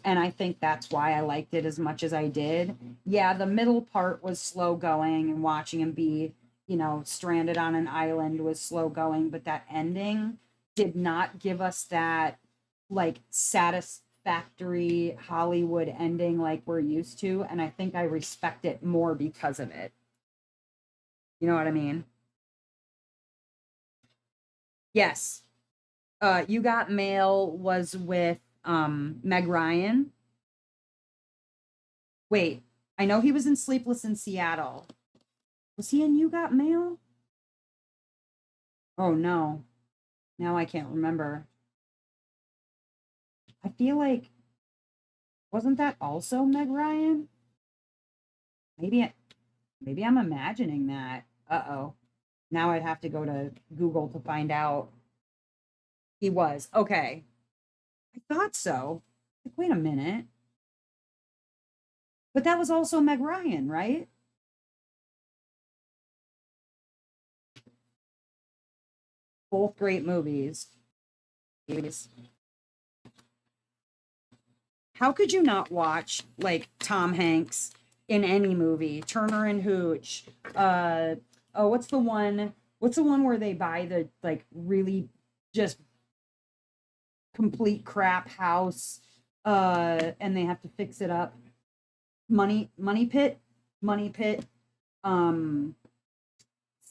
and I think that's why I liked it as much as I did. Yeah, the middle part was slow going and watching him be, you know, stranded on an island was slow going, but that ending did not give us that like satisfactory Hollywood ending like we're used to. And I think I respect it more because of it. You know what I mean? Yes. You Got Mail was with Meg Ryan. Wait, I know he was in Sleepless in Seattle. Was he in You Got Mail? Oh no. Now I can't remember. I feel like wasn't that also Meg Ryan? Maybe maybe I'm imagining that. Uh-oh. Now I'd have to go to Google to find out. He was. Okay. I thought so. Like, wait a minute. But that was also Meg Ryan, right? Both great movies. How could you not watch like Tom Hanks in any movie? Turner and Hooch. Oh, what's the one? What's the one where they buy the like really just complete crap house and they have to fix it up? Money Pit, Money Pit, um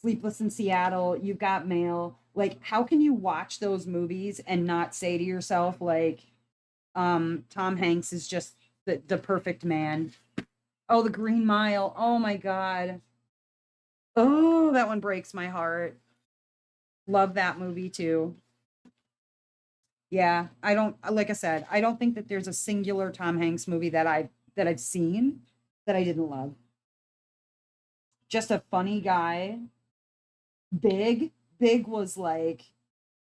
Sleepless in Seattle, You've Got Mail. Like how can you watch those movies and not say to yourself like Tom Hanks is just the perfect man. Oh, The Green Mile. Oh my god. Oh, that one breaks my heart. Love that movie too. Yeah, I don't like I said, I don't think that there's a singular Tom Hanks movie that I've seen that I didn't love. Just a funny guy. Big was like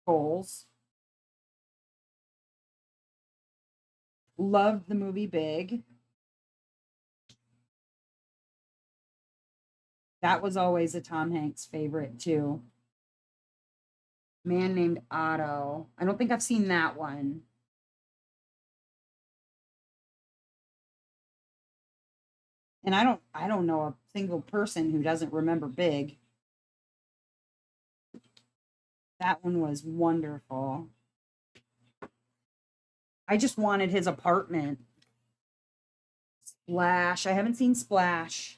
goals. Loved the movie Big. That was always a Tom Hanks favorite too. Man Named Otto. I don't think I've seen that one. And I don't know a single person who doesn't remember Big. That one was wonderful. I just wanted his apartment. Splash. I haven't seen Splash.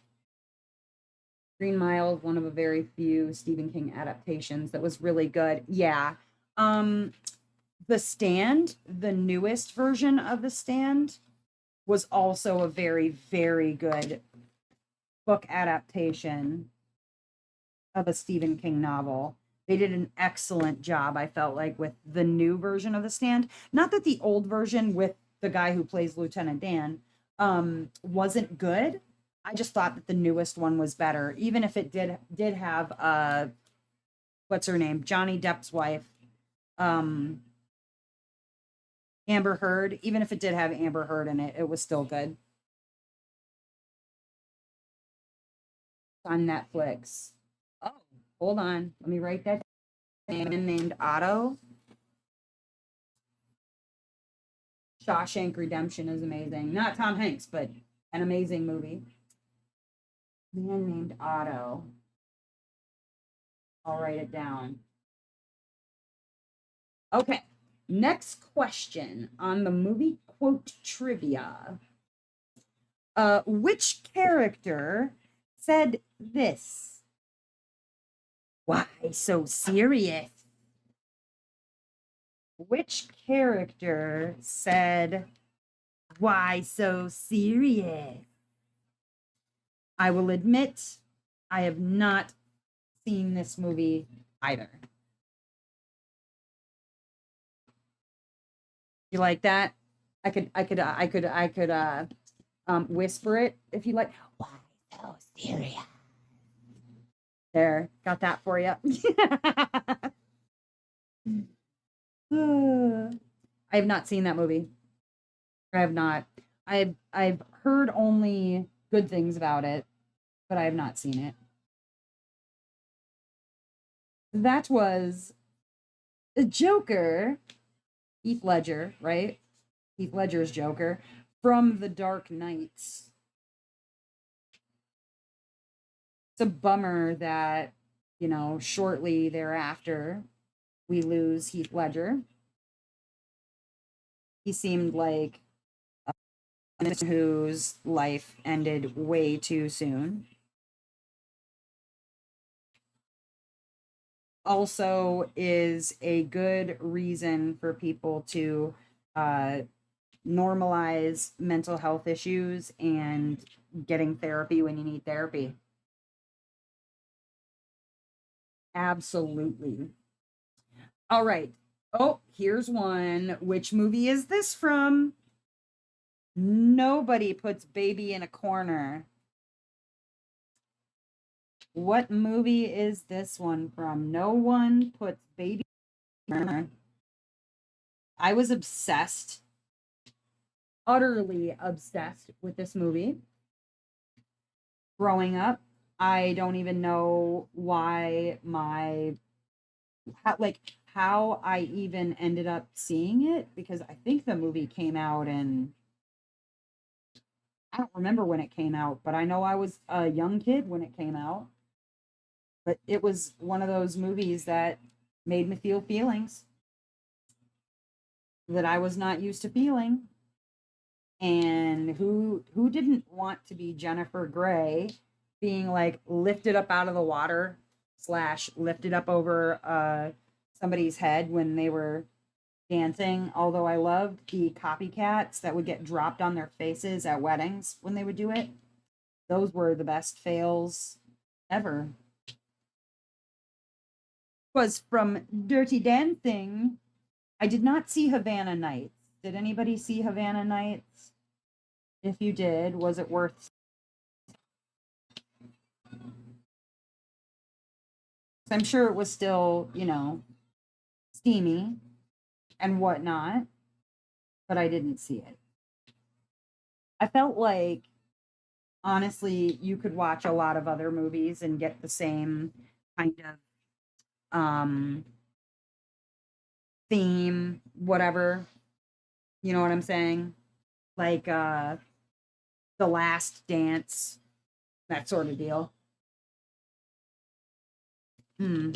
Green Mile is one of a very few Stephen King adaptations that was really good. Yeah. Um The Stand, the newest version of The Stand was also a very very good book adaptation of a Stephen King novel. They did an excellent job, I felt like, with the new version of The Stand. Not that the old version with the guy who plays Lieutenant Dan wasn't good. I just thought that the newest one was better, even if it did have what's her name, Johnny Depp's wife, um, Amber Heard. Even if it did have Amber Heard in it, it was still good. On Netflix. Oh, hold on, let me write that. Man Named Otto. Shawshank Redemption is amazing. Not Tom Hanks, but an amazing movie. Man Named Otto. I'll write it down. Okay. Next question on the movie quote trivia. Which character said this? Why so serious? Which character said, why so serious? I will admit, I have not seen this movie either. You like that? I could whisper it if you like. Why so serious? There, got that for you. I have not seen that movie. I have not. I've heard only good things about it, but I have not seen it. That was the Joker, Heath Ledger, right? Heath Ledger's Joker from The Dark Knight. It's a bummer that, shortly thereafter, we lose Heath Ledger. He seemed like a person whose life ended way too soon. Also is a good reason for people to uh, normalize mental health issues and getting therapy when you need therapy. Absolutely. All right. Oh, here's one. Which movie is this from? Nobody puts baby in a corner. What movie is this one from? No one puts baby in a corner. I was obsessed, utterly obsessed with this movie growing up. I don't even know why how I even ended up seeing it, because I think the movie came out in, I don't remember when it came out, but I know I was a young kid when it came out. But it was one of those movies that made me feel feelings that I was not used to feeling. And who didn't want to be Jennifer Grey, being like lifted up out of the water slash lifted up over somebody's head when they were dancing? Although I loved the copycats that would get dropped on their faces at weddings when they would do it. Those were the best fails ever. Was from Dirty Dancing. I did not see Havana Nights. Did anybody see Havana Nights? If you did, was it worth? I'm sure it was still, steamy and whatnot, but I didn't see it. I felt like, honestly, you could watch a lot of other movies and get the same kind of theme, whatever. You know what I'm saying? Like The Last Dance, that sort of deal. Hmm.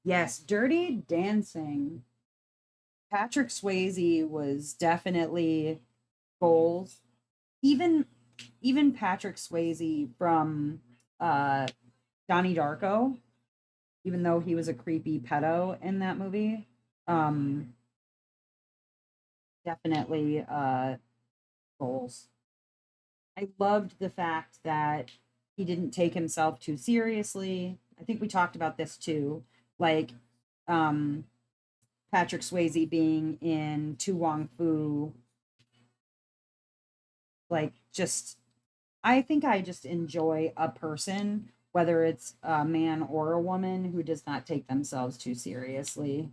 Yes, Dirty Dancing. Patrick Swayze was definitely goals. Even even Patrick Swayze from uh Donnie Darko, even though he was a creepy pedo in that movie, um definitely goals. I loved the fact that he didn't take himself too seriously. I think we talked about this too. Like um Patrick Swayze being in Tu Wong Fu, like just I think I just enjoy a person, whether it's a man or a woman, who does not take themselves too seriously.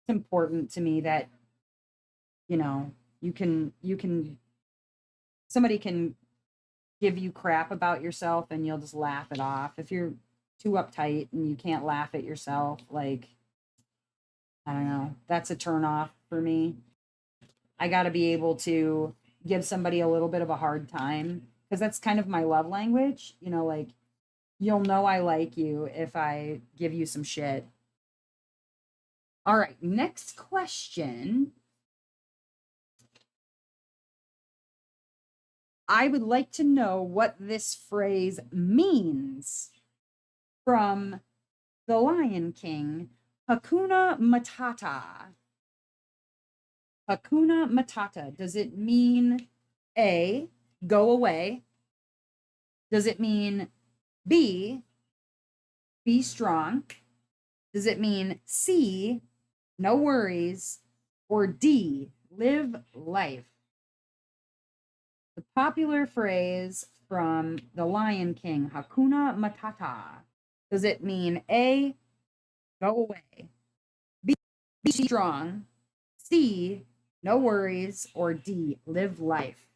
It's important to me that, you know, you can somebody can give you crap about yourself and you'll just laugh it off. If you're too uptight and you can't laugh at yourself, like, I don't know, that's a turn off for me. I got to be able to give somebody a little bit of a hard time, because that's kind of my love language, like, you'll know I like you if I give you some shit. All right, next question. I would like to know what this phrase means from The Lion King. Hakuna Matata. Hakuna Matata. Does it mean A, go away? Does it mean B, be strong? Does it mean C, no worries? Or D, live life? The popular phrase from The Lion King, Hakuna Matata. Does it mean A, go away? B, be strong? C, no worries? Or D, live life?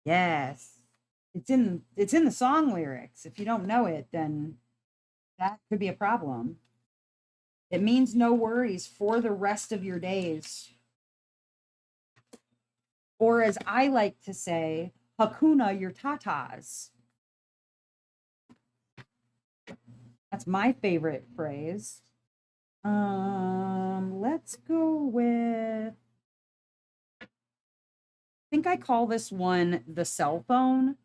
Yes. It's in the song lyrics. If you don't know it, then that could be a problem. It means no worries for the rest of your days. Or as I like to say, Hakuna your tatas. That's my favorite phrase. Let's go with, I think I call this one the cell phone.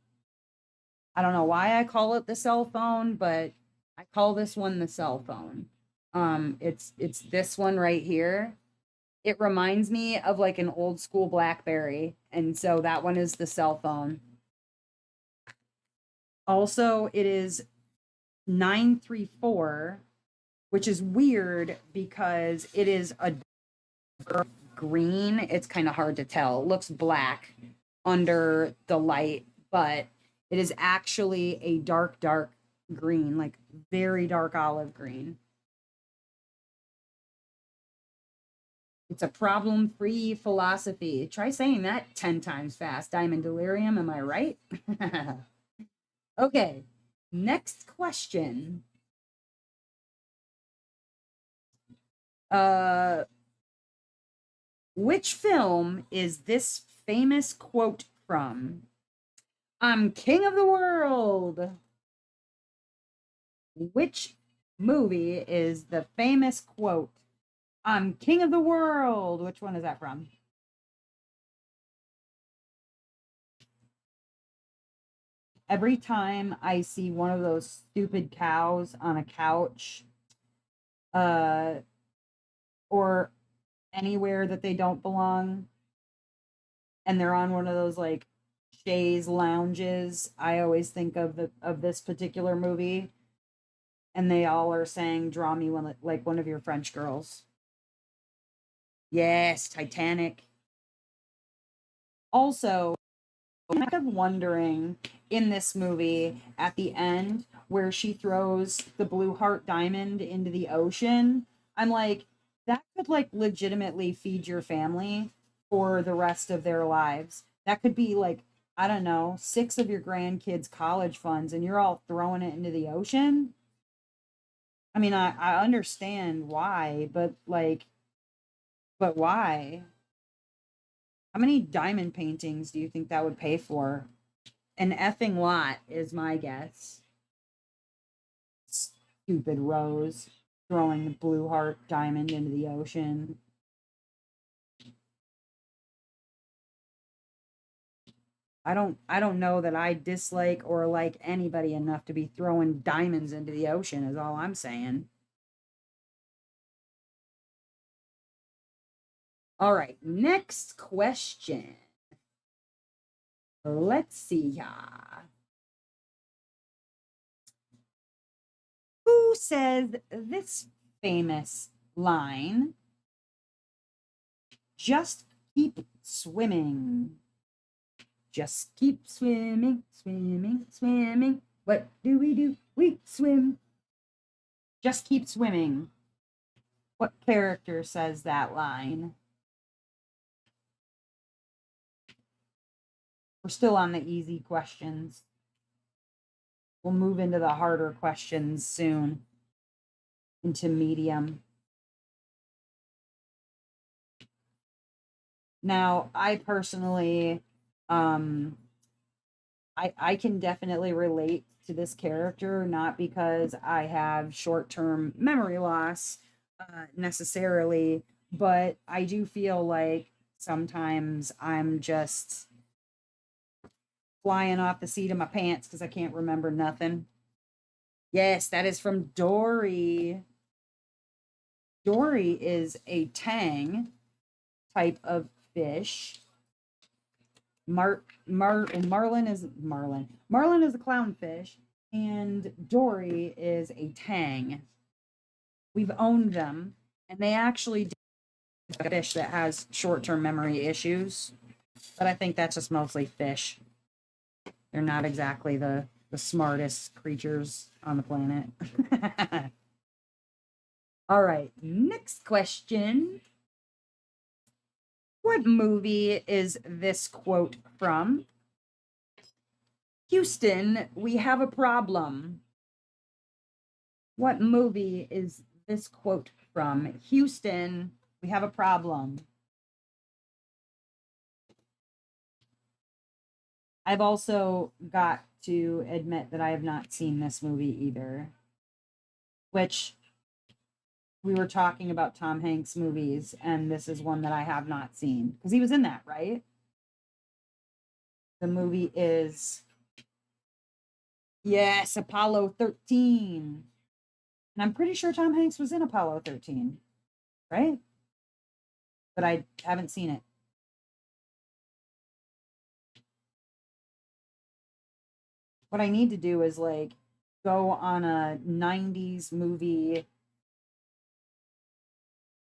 I don't know why I call it the cell phone, but I call this one the cell phone. It's this one right here. It reminds me of like an old school BlackBerry, and so that one is the cell phone. Also, it is 934, which is weird because it is a green. It's kind of hard to tell. It looks black under the light, but it is actually a dark, dark green, like very dark olive green. It's a problem free philosophy. Try saying that 10 times fast. Diamond delirium, am I right? Okay, next question. Uh, which film is this famous quote from? I'm king of the world. Which movie is the famous quote? I'm king of the world. Which one is that from? Every time I see one of those stupid cows on a couch, uh, or anywhere that they don't belong, and they're on one of those like chaise lounges, I always think of this particular movie, and they all are saying, "Draw me one like one of your French girls." Yes, Titanic. Also, I'm kind of wondering in this movie at the end where she throws the blue heart diamond into the ocean. I'm like, that could like legitimately feed your family for the rest of their lives. That could be like, I don't know, six of your grandkids' college funds, and you're all throwing it into the ocean. I mean, I understand why, but like, but why? How many diamond paintings do you think that would pay for? An effing lot is my guess. Stupid Rose throwing the blue heart diamond into the ocean. I don't know that I dislike or like anybody enough to be throwing diamonds into the ocean is all I'm saying. All right, next question. Let's see ya. Who says this famous line? Just keep swimming. Just keep swimming, swimming, swimming. What do? We swim. Just keep swimming. What character says that line? We're still on the easy questions. We'll move into the harder questions soon, into medium. Now, I personally, um, I can definitely relate to this character, not because I have short-term memory loss, necessarily, but I do feel like sometimes I'm just flying off the seat of my pants because I can't remember nothing. Yes, that is from Dory. Dory is a tang type of fish. Marlin is Marlin. Marlin is a clownfish, and Dory is a tang. We've owned them, and they actually do a fish that has short-term memory issues. But I think that's just mostly fish. They're not exactly the smartest creatures on the planet. All right, next question. What movie is this quote from? Houston, we have a problem. What movie is this quote from? Houston, we have a problem. I've also got to admit that I have not seen this movie either. which we were talking about Tom Hanks movies, and this is one that I have not seen because he was in that, right? The movie is, yes, Apollo 13. And I'm pretty sure Tom Hanks was in Apollo 13, right? But I haven't seen it. What I need to do is like go on a 90s movie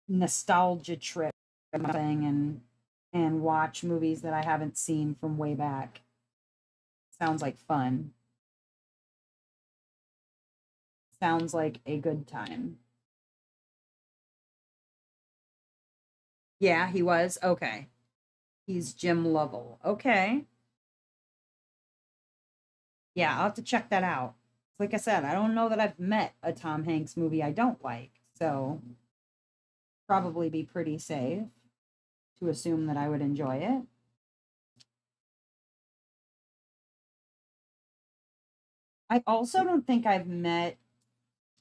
nostalgia trip and watch movies that I haven't seen from way back. Sounds like fun. Sounds like a good time. Yeah, he was. Okay. He's Jim Lovell. Okay. Yeah, I'll have to check that out. Like I said, I don't know that I've met a Tom Hanks movie I don't like. So probably be pretty safe to assume that I would enjoy it. I also don't think I've met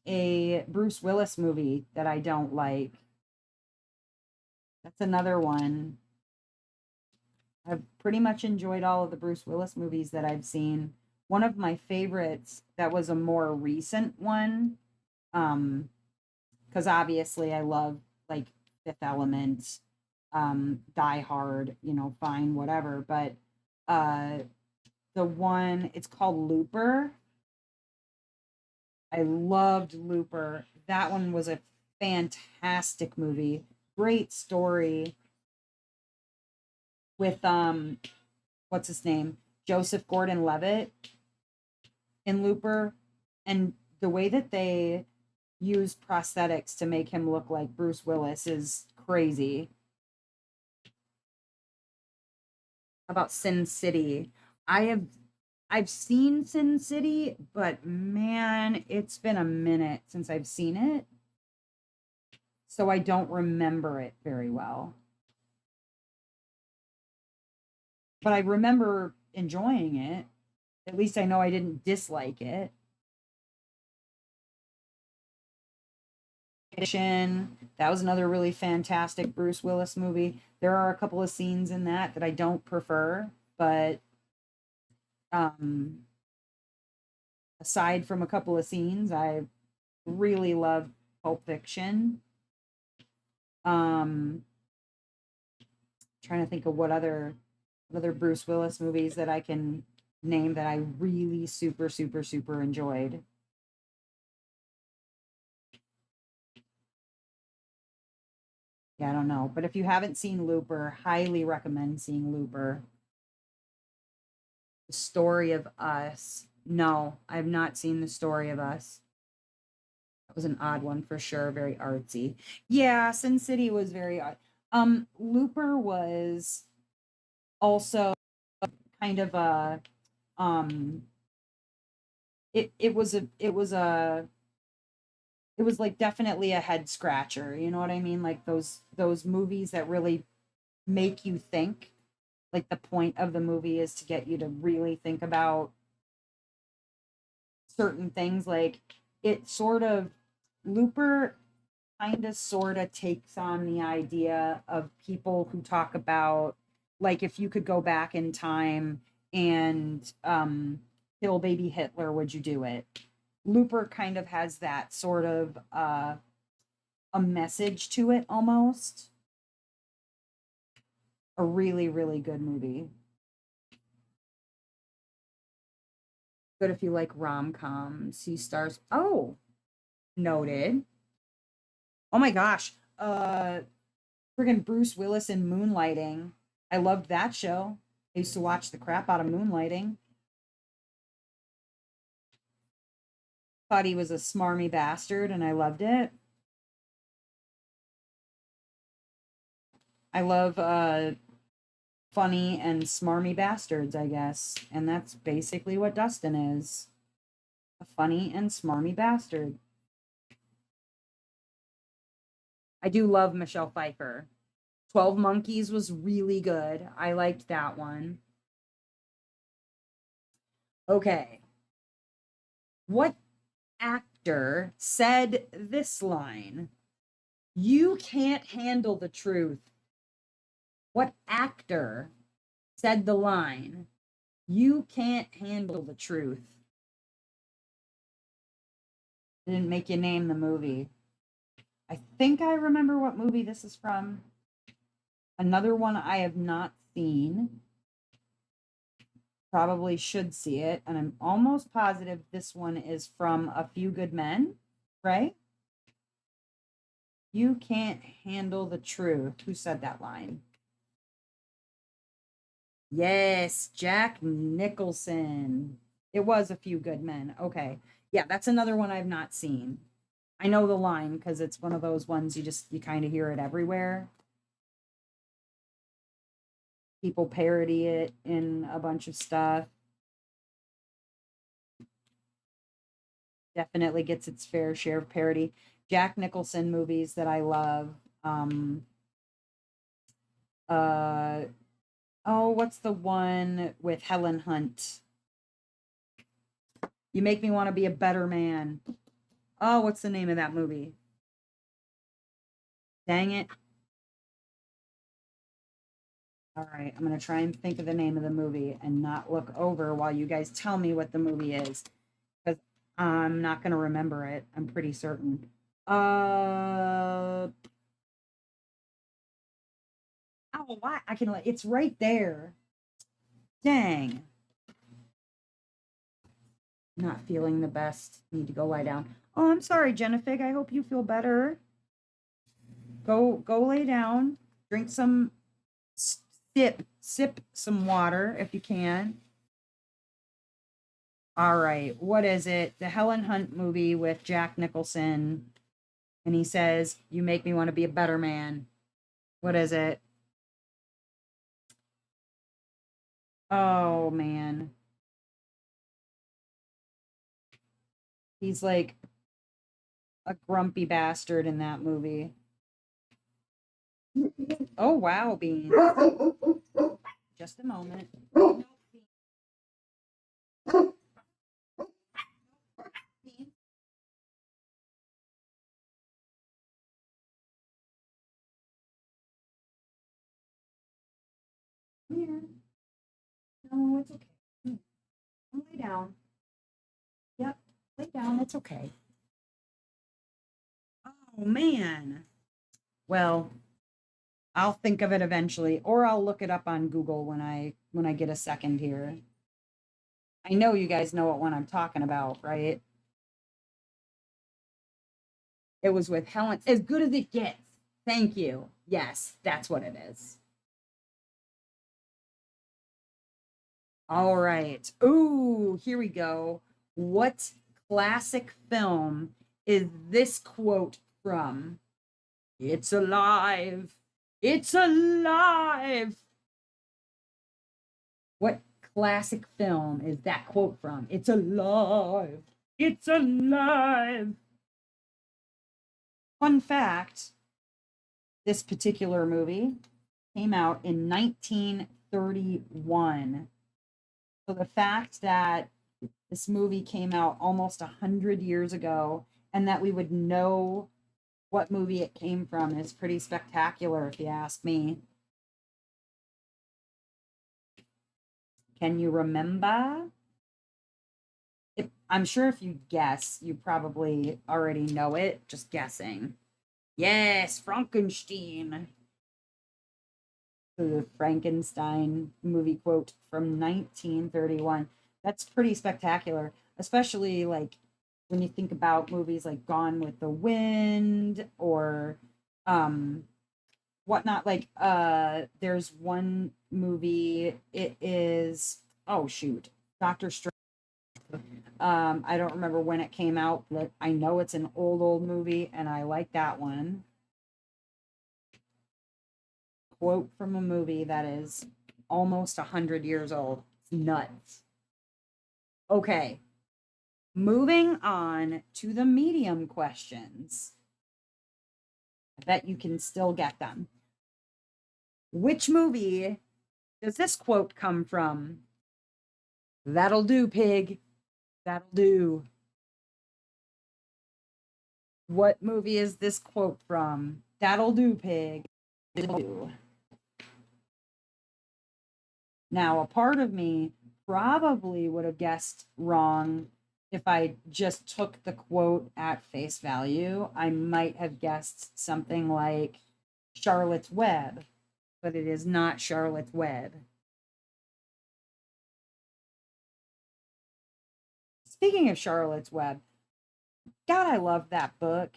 a Bruce Willis movie that I don't like. That's another one. I've pretty much enjoyed all of the Bruce Willis movies that I've seen. One of my favorites that was a more recent one, because obviously I love like Fifth Element, Die Hard, fine, whatever. But the one, it's called Looper. I loved Looper. That one was a fantastic movie. Great story with what's his name? Joseph Gordon-Levitt in Looper, and the way that they use prosthetics to make him look like Bruce Willis is crazy. How about Sin City? I've seen Sin City, but man, it's been a minute since I've seen it. So I don't remember it very well. But I remember enjoying it. At least I know I didn't dislike it. That was another really fantastic Bruce Willis movie. There are a couple of scenes in that I don't prefer, but um aside from a couple of scenes, I really love Pulp Fiction. Um Trying to think of what other Bruce Willis movies that I can name that I really super super super enjoyed. Yeah, I don't know, but if you haven't seen Looper, highly recommend seeing Looper. The Story of Us. No, I have not seen The Story of Us. That was an odd one for sure, very artsy. Yeah, Sin City was very odd. Looper was also kind of a um it was like definitely a head scratcher, you know what I mean? Like those movies that really make you think. Like the point of the movie is to get you to really think about certain things. Like it sort of Looper kind of sort of takes on the idea of people who talk about like if you could go back in time and kill baby Hitler, would you do it? Looper kind of has that sort of a message to it almost. A really really good movie. Good if you like rom-coms. He stars, oh, noted. Oh my gosh. Friggin' Bruce Willis in Moonlighting. I loved that show. I used to watch the crap out of Moonlighting. Thought he was a smarmy bastard and I loved it. I love funny and smarmy bastards, I guess. And that's basically what Dustin is. A funny and smarmy bastard. I do love Michelle Pfeiffer. 12 Monkeys was really good. I liked that one. Okay. What act actor said this line? You can't handle the truth. What actor said the line? You can't handle the truth. Didn't make you name the movie. I think I remember what movie this is from. Another one I have not seen. Probably should see it. And I'm almost positive this one is from A Few Good Men, right? You can't handle the truth. Who said that line? Yes, Jack Nicholson. It was A Few Good Men. Okay. Yeah, that's another one I've not seen. I know the line because it's one of those ones you kind of hear it everywhere. People parody it in a bunch of stuff. Definitely gets its fair share of parody. Jack Nicholson movies that I love. Oh, what's the one with Helen Hunt? You Make Me Want to Be a Better Man. Oh, what's the name of that movie? Dang it. All right, I'm going to try and think of the name of the movie and not look over while you guys tell me what the movie is, because I'm not going to remember it. I'm pretty certain. Oh, why? It's right there. Dang. Not feeling the best. Need to go lie down. Oh, I'm sorry, Jennifer. I hope you feel better. Go lay down. Drink some, sip some water if you can. All right, what is it? The Helen Hunt movie with Jack Nicholson. And he says, You make me want to be a better man. What is it? Oh, man. He's like a grumpy bastard in that movie. Oh, wow, Bean. Just a moment. Here. No, it's okay. Lay down. Yep, lay down. It's okay. Oh, man. Well, I'll think of it eventually, or I'll look it up on Google when I get a second here. I know you guys know what one I'm talking about, right? It was with Helen. As Good as It Gets. Thank you. Yes, that's what it is. All right. Ooh, here we go. What classic film is this quote from? It's alive. It's alive. What classic film is that quote from? It's alive. It's alive. Fun fact, this particular movie came out in 1931. So the fact that this movie came out almost 100 years ago and that we would know what movie it came from is pretty spectacular, if you ask me. Can you remember? I'm sure if you guess, you probably already know it, just guessing. Yes, Frankenstein. The Frankenstein movie quote from 1931. That's pretty spectacular, especially like when you think about movies like Gone with the Wind or whatnot. Like there's one movie, it is, oh shoot, Doctor Strange. I don't remember when it came out, but I know it's an old movie and I like that one. Quote from a movie that is almost 100 years old. It's nuts. Okay, moving on to the medium questions. I bet you can still get them. Which movie does this quote come from? That'll do, pig. That'll do. What movie is this quote from? That'll do, pig. Now, a part of me probably would have guessed wrong if I just took the quote at face value. I might have guessed something like Charlotte's Web, but it is not Charlotte's Web. Speaking of Charlotte's Web, God, I love that book,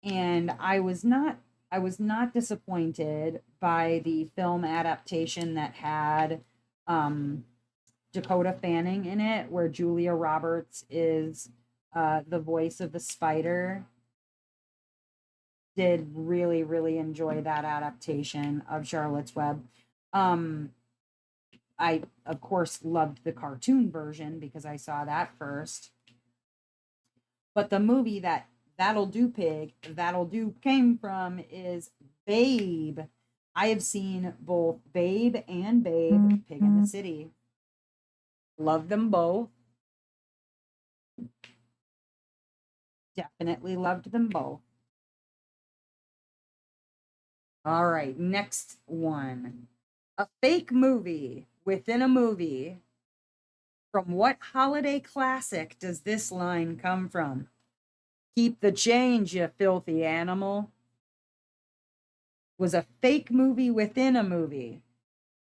and I was not disappointed by the film adaptation that had um Dakota Fanning in it, where Julia Roberts is the voice of the spider. Did really, really enjoy that adaptation of Charlotte's Web. Um, I, of course, loved the cartoon version because I saw that first. But the movie that That'll Do Pig, That'll Do came from is Babe. I have seen both Babe and Babe, Pig in the City. Love them both. Definitely loved them both. All right, next one. A fake movie within a movie. From what holiday classic does this line come from? Keep the change, you filthy animal. Was a fake movie within a movie.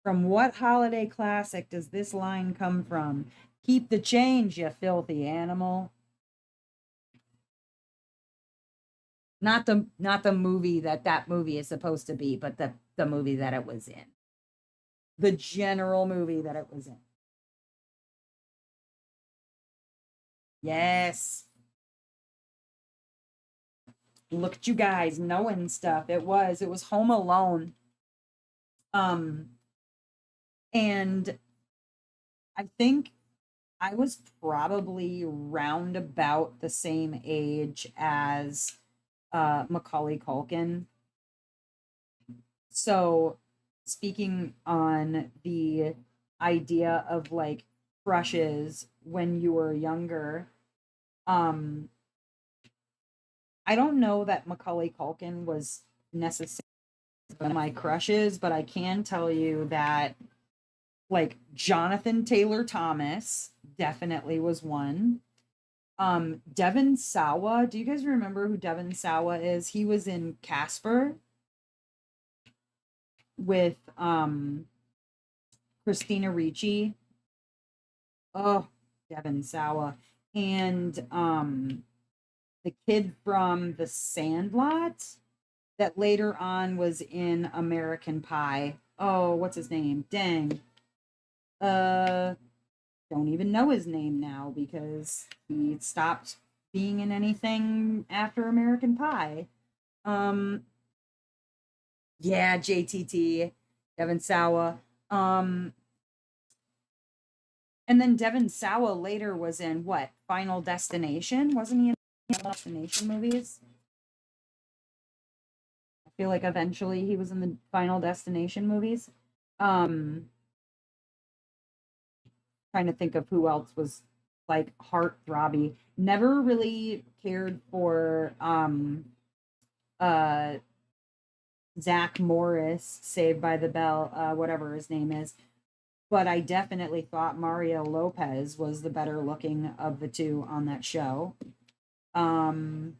From what holiday classic does this line come from? Keep the change, you filthy animal. Not the movie that movie is supposed to be, but the movie that it was in. The general movie that it was in. Yes. Look at you guys knowing stuff. It was Home Alone. Um and I think I was probably round about the same age as Macaulay Culkin. So, speaking on the idea of like crushes when you were younger, um, I don't know that Macaulay Culkin was necessarily one of my crushes, but I can tell you that like Jonathan Taylor Thomas definitely was one. Devon Sawa, do you guys remember who Devon Sawa is? He was in Casper with Christina Ricci. Oh, Devon Sawa. And the kid from The Sandlot that later on was in American Pie. Oh, what's his name? Dang. Uh don't even know his name now because he stopped being in anything after American Pie. Um yeah, JTT, Devon Sawa. Um And then Devon Sawa later was in what? Final Destination? Wasn't he in Final Destination movies? I feel like eventually he was in the Final Destination movies. Um, Trying to think of who else was like heartthrobby. Never really cared for uh Zach Morris, Saved by the Bell, whatever his name is. But I definitely thought Mario Lopez was the better looking of the two on that show. Um,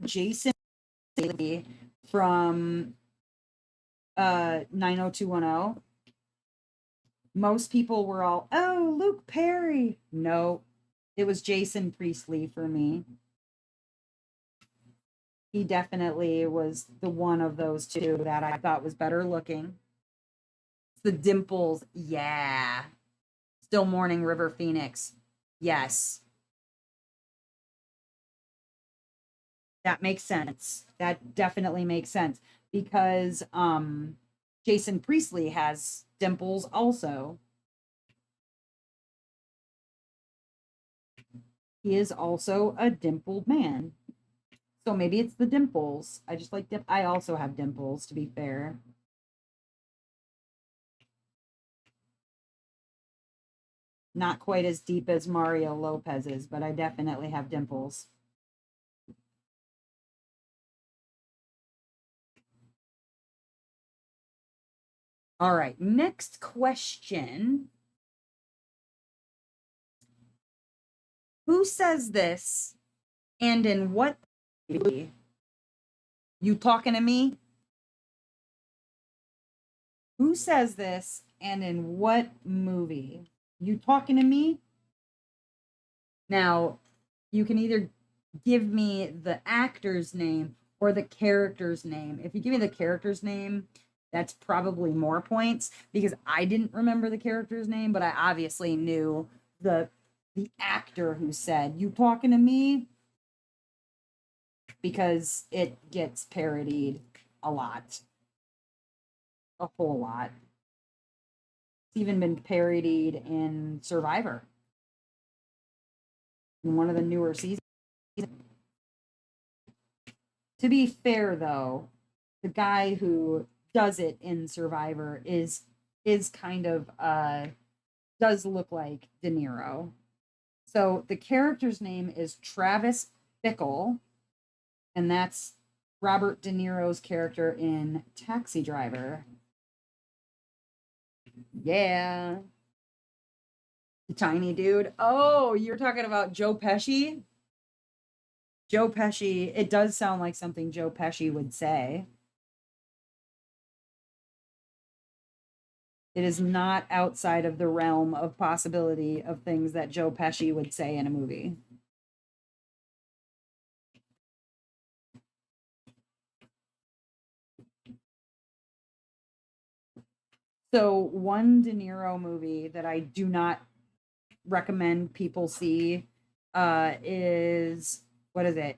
Jason Bailey from 90210. Most people were all, "Oh, Luke Perry." No, it was Jason Priestley for me. He definitely was the one of those two that I thought was better looking. The dimples, yeah. Still Morning River Phoenix. Yes. That makes sense. That definitely makes sense because Jason Priestley has dimples also. He is also a dimpled man. So maybe it's the dimples. I just like I also have dimples, to be fair. Not quite as deep as Mario Lopez's, but I definitely have dimples. All right, next question. Who says this and in what movie? You talking to me? Who says this and in what movie? You talking to me? Now, you can either give me the actor's name or the character's name. If you give me the character's name, that's probably more points because I didn't remember the character's name, but I obviously knew the actor who said, "You talking to me?" because it gets parodied a lot. A whole lot. It's even been parodied in Survivor. In one of the newer seasons. To be fair though, the guy who does it in Survivor is kind of does look like De Niro. So the character's name is Travis Bickle, and that's Robert De Niro's character in Taxi Driver. Yeah. The tiny dude. Oh, you're talking about Joe Pesci? Joe Pesci. It does sound like something Joe Pesci would say. It is not outside of the realm of possibility of things that Joe Pesci would say in a movie. So, one De Niro movie that I do not recommend people see is what is it?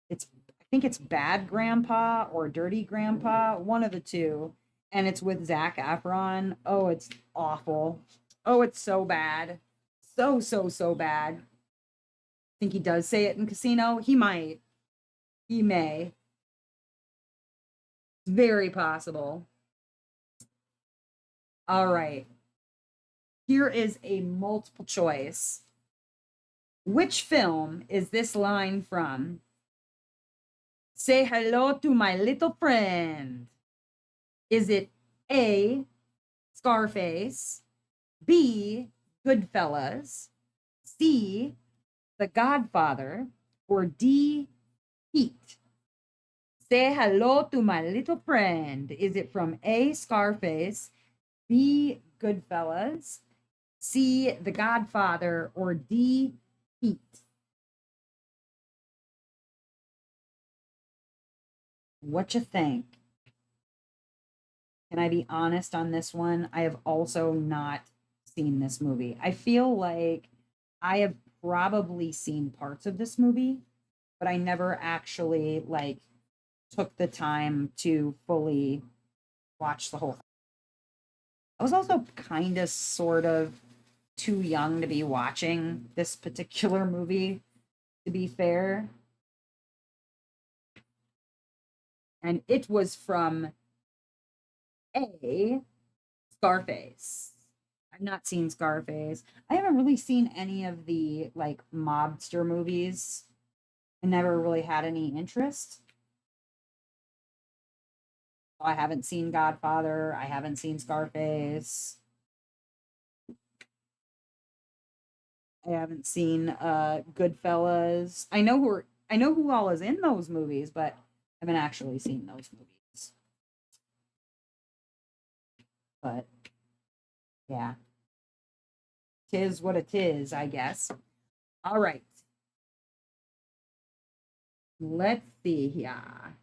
It's I think it's Bad Grandpa or Dirty Grandpa, one of the two, and it's with Zac Efron. Oh, it's awful. Oh, it's so bad, so bad. I think he does say it in Casino. He might. He may. Very possible. All right. Here is a multiple choice. Which film is this line from? Say hello to my little friend. Is it A, Scarface, B, Goodfellas, C, The Godfather, or D, Heat? Say hello to my little friend. Is it from A, Scarface, B, Goodfellas, C, The Godfather, or D, Heat? What you think? Can I be honest on this one? I have also not seen this movie. I feel like I have probably seen parts of this movie, but I never actually like took the time to fully watch the whole thing. I was also kind of sort of too young to be watching this particular movie, to be fair. And it was from A, Scarface. I've not seen Scarface. I haven't really seen any of the like mobster movies. I never really had any interest. I haven't seen Godfather. I haven't seen Scarface. I haven't seen Goodfellas. I know who all is in those movies, but I haven't actually seen those movies. But yeah, tis what it is, I guess. All right. Let's see here.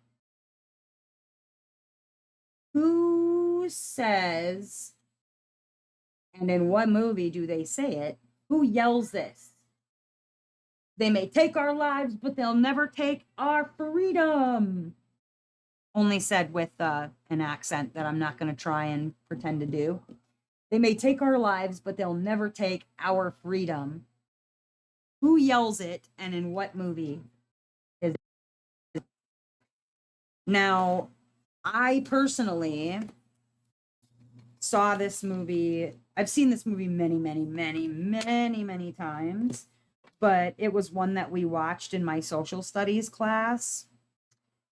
Who says, and in what movie do they say it? Who yells this? They may take our lives, but they'll never take our freedom. Only said with an accent that I'm not going to try and pretend to do. They may take our lives, but they'll never take our freedom. Who yells it and in what movie is it? Now, I personally saw this movie. I've seen this movie many, many, many, many, many times, but it was one that we watched in my social studies class,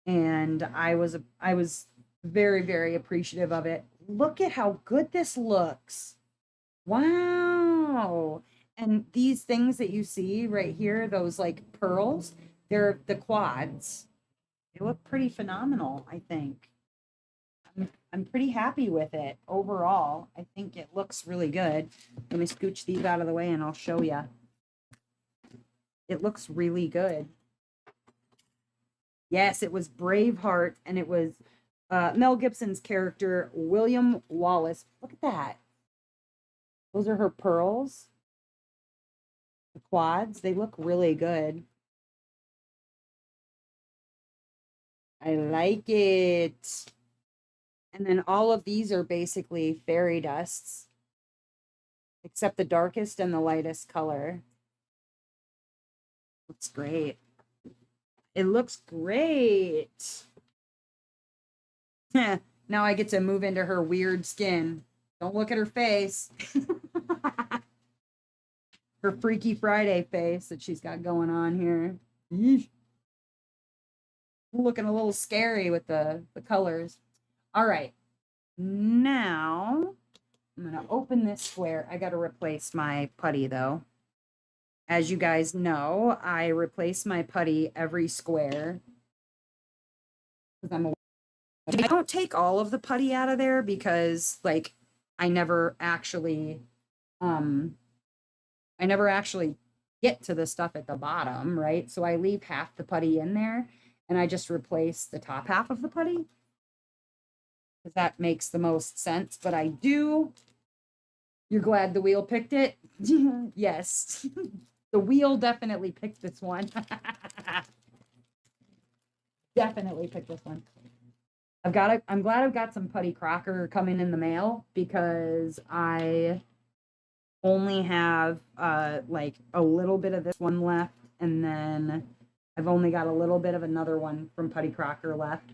and I was very, very appreciative of it. Look at how good this looks. Wow. And these things that you see right here, those like pearls, they're the quads. They look pretty phenomenal, I think. I'm pretty happy with it overall. I think it looks really good. Let me scooch these out of the way and I'll show you. It looks really good. Yes, it was Braveheart, and it was Mel Gibson's character, William Wallace. Look at that. Those are her pearls. The quads, they look really good. I like it. And then all of these are basically fairy dusts, except the darkest and the lightest color. Looks great. It looks great. Now I get to move into her weird skin. Don't look at her face. Her Freaky Friday face that she's got going on here. Yeesh. Looking a little scary with the colors. All right. Now I'm going to open this square. I got to replace my putty though. As you guys know, I replace my putty every square. I don't take all of the putty out of there because like I never actually get to the stuff at the bottom, right? So I leave half the putty in there and I just replace the top half of the putty. Because that makes the most sense, but I do. You're glad the wheel picked it? Yes. The wheel definitely picked this one. Definitely picked this one. I'm glad I've got some Putty Crocker coming in the mail because I only have like a little bit of this one left, and then I've only got a little bit of another one from Putty Crocker left.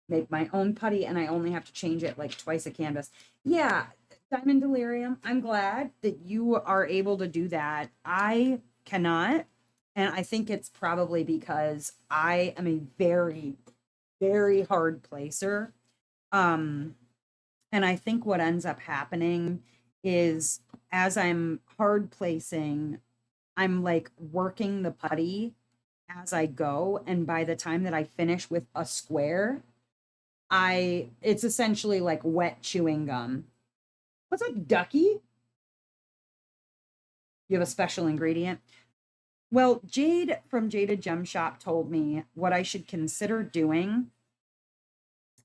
Make my own putty, and I only have to change it like twice a canvas. Yeah, Diamond Delirium, I'm glad that you are able to do that. I cannot, and I think it's probably because I am a very, very hard placer. And I think what ends up happening is as I'm hard placing, I'm like working the putty as I go, and by the time that I finish with a square, it's essentially like wet chewing gum. What's up, Ducky? You have a special ingredient? Well, Jade from Jaded Gem Shop told me what I should consider doing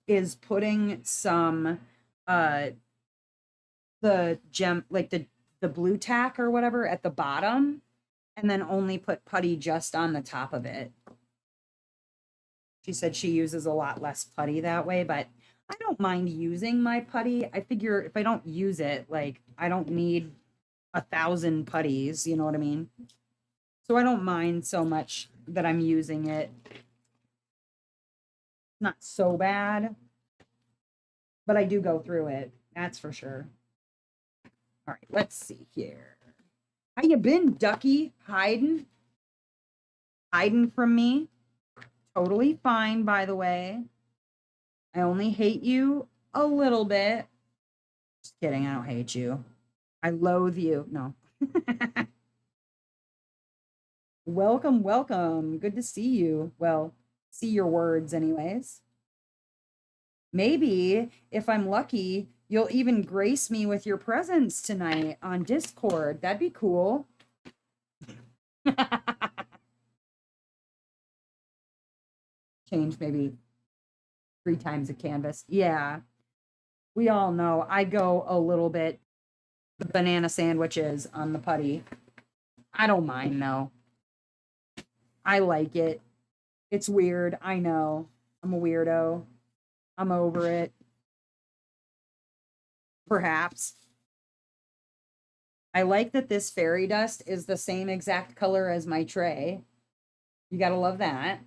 is putting some the gem, like the blue tack or whatever at the bottom, and then only put putty just on the top of it. She said she uses a lot less putty that way, but I don't mind using my putty. I figure if I don't use it, like I don't need 1,000 putties, you know what I mean? So I don't mind so much that I'm using it. Not so bad, but I do go through it. That's for sure. All right, let's see here. How you been, Ducky? Hiding from me? Totally fine, by the way. I only hate you a little bit. Just kidding, I don't hate you. I loathe you. No. Welcome, welcome. Good to see you. Well, see your words anyways. Maybe, if I'm lucky, you'll even grace me with your presence tonight on Discord. That'd be cool. Change maybe 3 times a canvas. Yeah. We all know I go a little bit banana sandwiches on the putty. I don't mind though. I like it. It's weird. I know. I'm a weirdo. I'm over it. Perhaps. I like that this fairy dust is the same exact color as my tray. You gotta love that.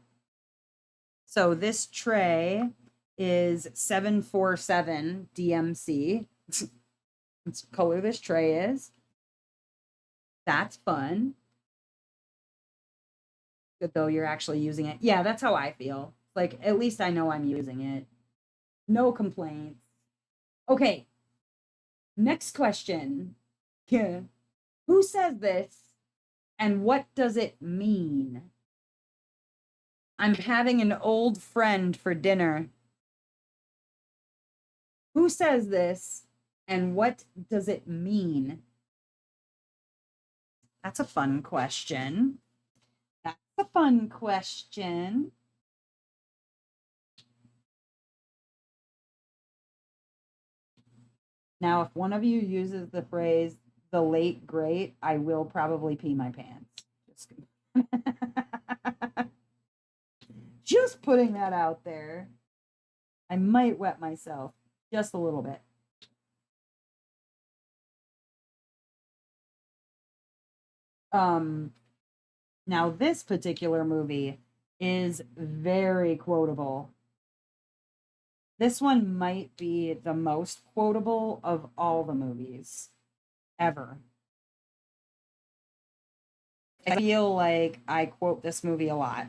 So this tray is 747 DMC. That's what color this tray is. That's fun. Good though, you're actually using it. Yeah, that's how I feel. Like, at least I know I'm using it. No complaints. Okay, next question. Yeah. Who says this and what does it mean? I'm having an old friend for dinner. Who says this and what does it mean? That's a fun question. That's a fun question. Now, if one of you uses the phrase the late great, I will probably pee my pants. Just putting that out there. I might wet myself just a little bit. Now this particular movie is very quotable. This one might be the most quotable of all the movies ever. I feel like I quote this movie a lot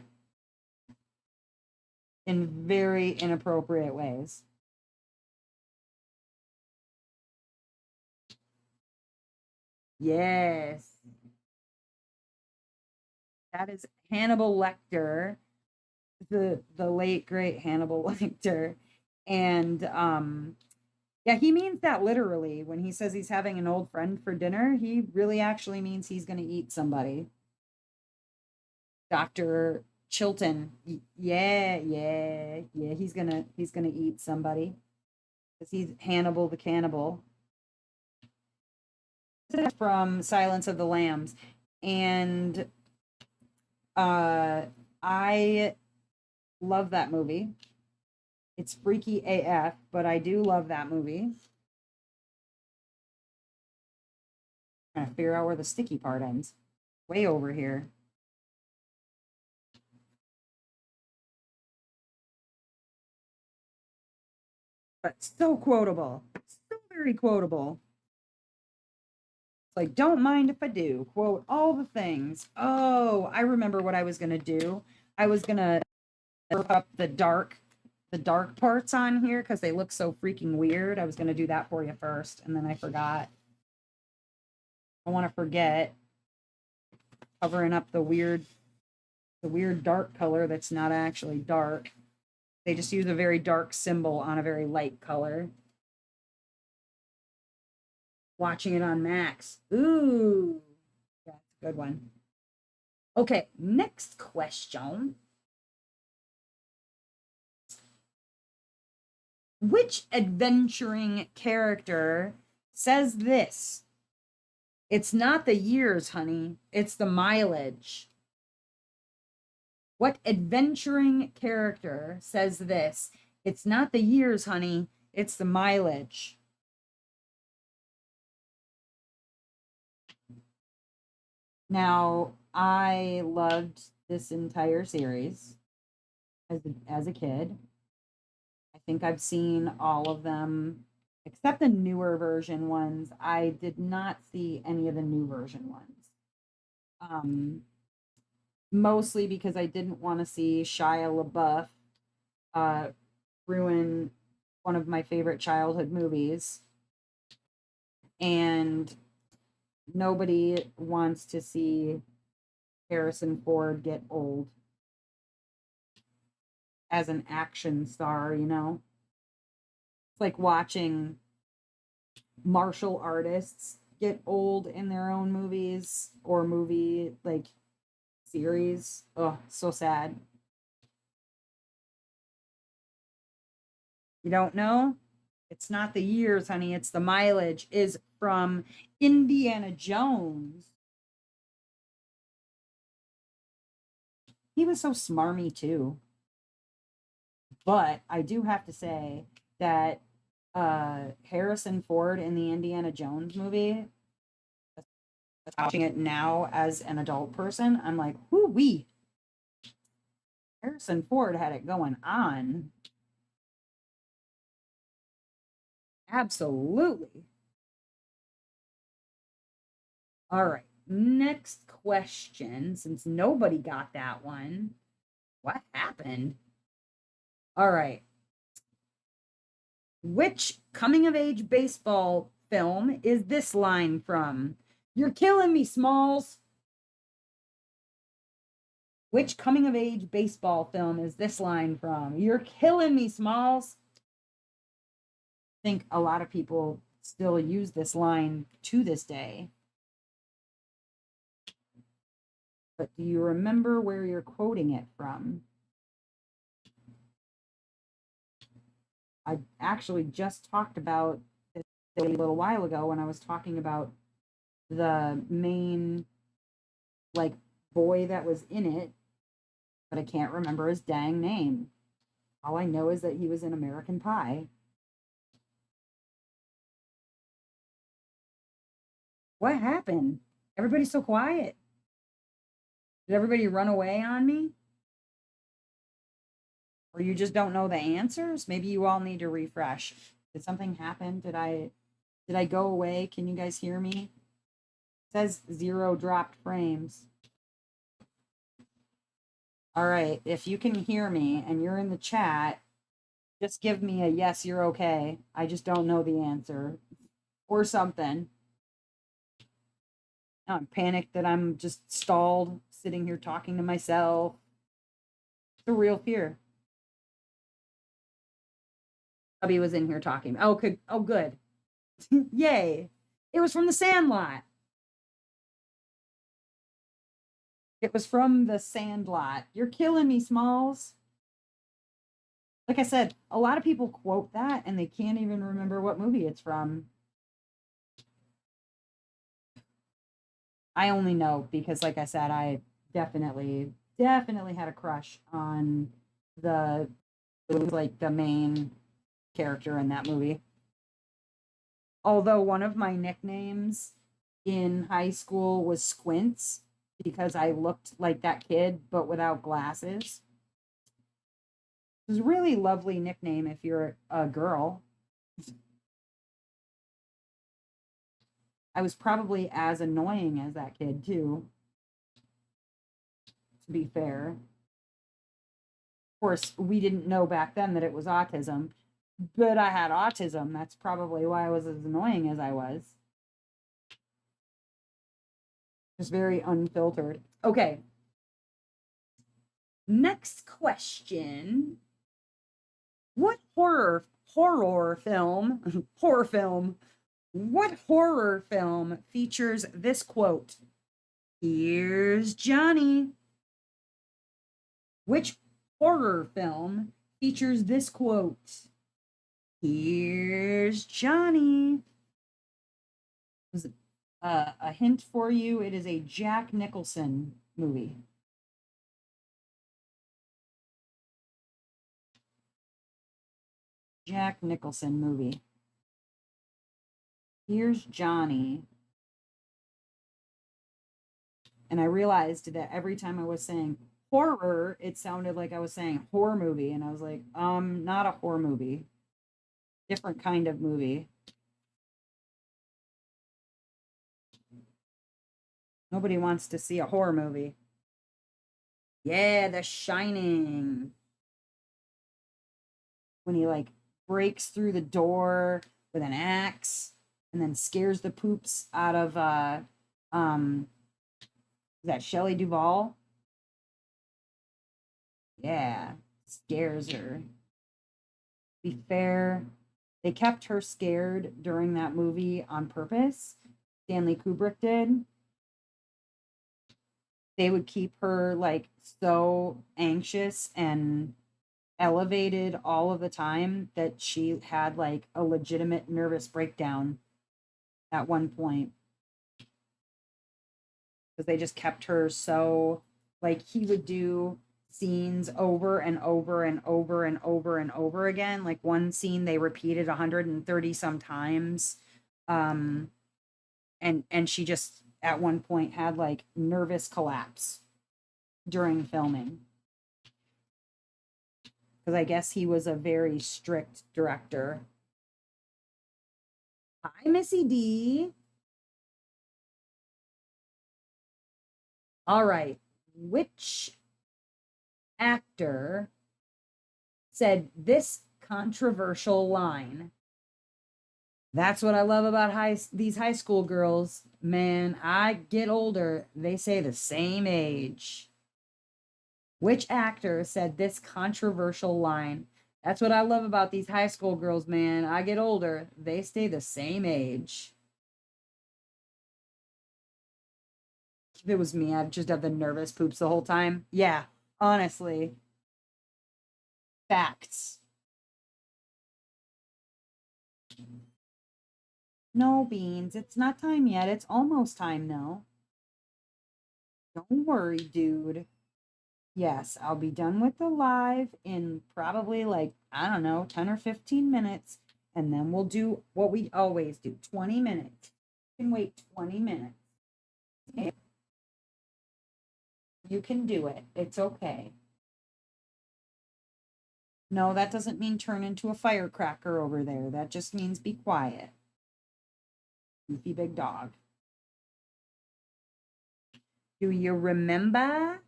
in very inappropriate ways. Yes. That is Hannibal Lecter, the late great Hannibal Lecter. And yeah, he means that literally. When he says he's having an old friend for dinner, he really actually means he's going to eat somebody. Dr. Chilton. Yeah, yeah, yeah, he's gonna eat somebody. Because he's Hannibal the cannibal. From Silence of the Lambs. And I love that movie. It's freaky AF, but I do love that movie. Trying to figure out where the sticky part ends. Way over here. But so quotable. So very quotable. Like, don't mind if I do. Quote all the things. Oh, I remember what I was gonna do. I was gonna look up the dark parts on here because they look so freaking weird. I was gonna do that for you first, and then I forgot. I want to forget. Covering up the weird dark color that's not actually dark. They just use a very dark symbol on a very light color. Watching it on Max. Ooh, that's a good one. Okay, next question. Which adventuring character says this? It's not the years, honey. It's the mileage. What adventuring character says this? It's not the years, honey. It's the mileage. Now, I loved this entire series as a kid. I think I've seen all of them except the newer version ones. I did not see any of the new version ones. Mostly because I didn't want to see Shia LaBeouf ruin one of my favorite childhood movies. And nobody wants to see Harrison Ford get old as an action star, you know? It's like watching martial artists get old in their own movies or movie like series. Oh, so sad. You don't know? It's not the years, honey. It's the mileage. Is from Indiana Jones. He was so smarmy too. But I do have to say that Harrison Ford in the Indiana Jones movie, watching it now as an adult person, I'm like, whoo wee. Harrison Ford had it going on. Absolutely. All right. Next question, since nobody got that one. What happened? All right. Which coming of age baseball film is this line from? You're killing me, Smalls. Which coming of age baseball film is this line from? You're killing me, Smalls. I think a lot of people still use this line to this day. But do you remember where you're quoting it from? I actually just talked about this a little while ago when I was talking about the main like boy that was in it, but I can't remember his dang name. All I know is that he was in American Pie. What happened? Everybody's so quiet. Did everybody run away on me? Or you just don't know the answers? Maybe you all need to refresh. Did something happen? Did I go away? Can you guys hear me? It says 0 dropped frames. All right, if you can hear me and you're in the chat, just give me a yes, you're okay. I just don't know the answer or something. Now I'm panicked that I'm just stalled, sitting here talking to myself. It's a real fear. Hubby was in here talking. Oh, good. Oh, good. Yay. It was from the Sandlot. It was from the Sandlot. You're killing me, Smalls. Like I said, a lot of people quote that and they can't even remember what movie it's from. I only know because, like I said, I definitely had a crush on the like the main character in that movie. Although one of my nicknames in high school was Squints because I looked like that kid but without glasses. It was a really lovely nickname if you're a girl. I was probably as annoying as that kid too, to be fair. Of course, we didn't know back then that it was autism, but I had autism. That's probably why I was as annoying as I was. Just very unfiltered. Okay. Next question. What horror film horror film what horror film features this quote? Here's Johnny. Which horror film features this quote? Here's Johnny. Was a hint for you. It is a Jack Nicholson movie. Jack Nicholson movie. Here's Johnny. And I realized that every time I was saying horror, it sounded like I was saying horror movie. And I was like, not a horror movie. Different kind of movie. Nobody wants to see a horror movie. Yeah, The Shining. When he like breaks through the door with an axe and then scares the poops out of is that Shelley Duvall? Yeah, scares her. To be fair, they kept her scared during that movie on purpose. Stanley Kubrick did. They would keep her like so anxious and elevated all of the time that she had like a legitimate nervous breakdown at one point because they just kept her so like he would do scenes over and over and over and over and over again. Like one scene they repeated 130 some times. And she just at one point had like nervous collapse during filming. Because I guess he was a very strict director. Hi, Missy D. All right. Which actor said this controversial line? That's what I love about these high school girls. Man, I get older, they say the same age. Which actor said this controversial line? That's what I love about these high school girls, man. I get older, they stay the same age. If it was me, I'd just have the nervous poops the whole time. Yeah, honestly. Facts. No, Beans, it's not time yet. It's almost time now. Don't worry, dude. Yes, I'll be done with the live in probably like, I don't know, 10 or 15 minutes. And then we'll do what we always do, 20 minutes. You can wait 20 minutes. Okay? You can do it. It's okay. No, that doesn't mean turn into a firecracker over there. That just means be quiet. Goofy big dog. Do you remember?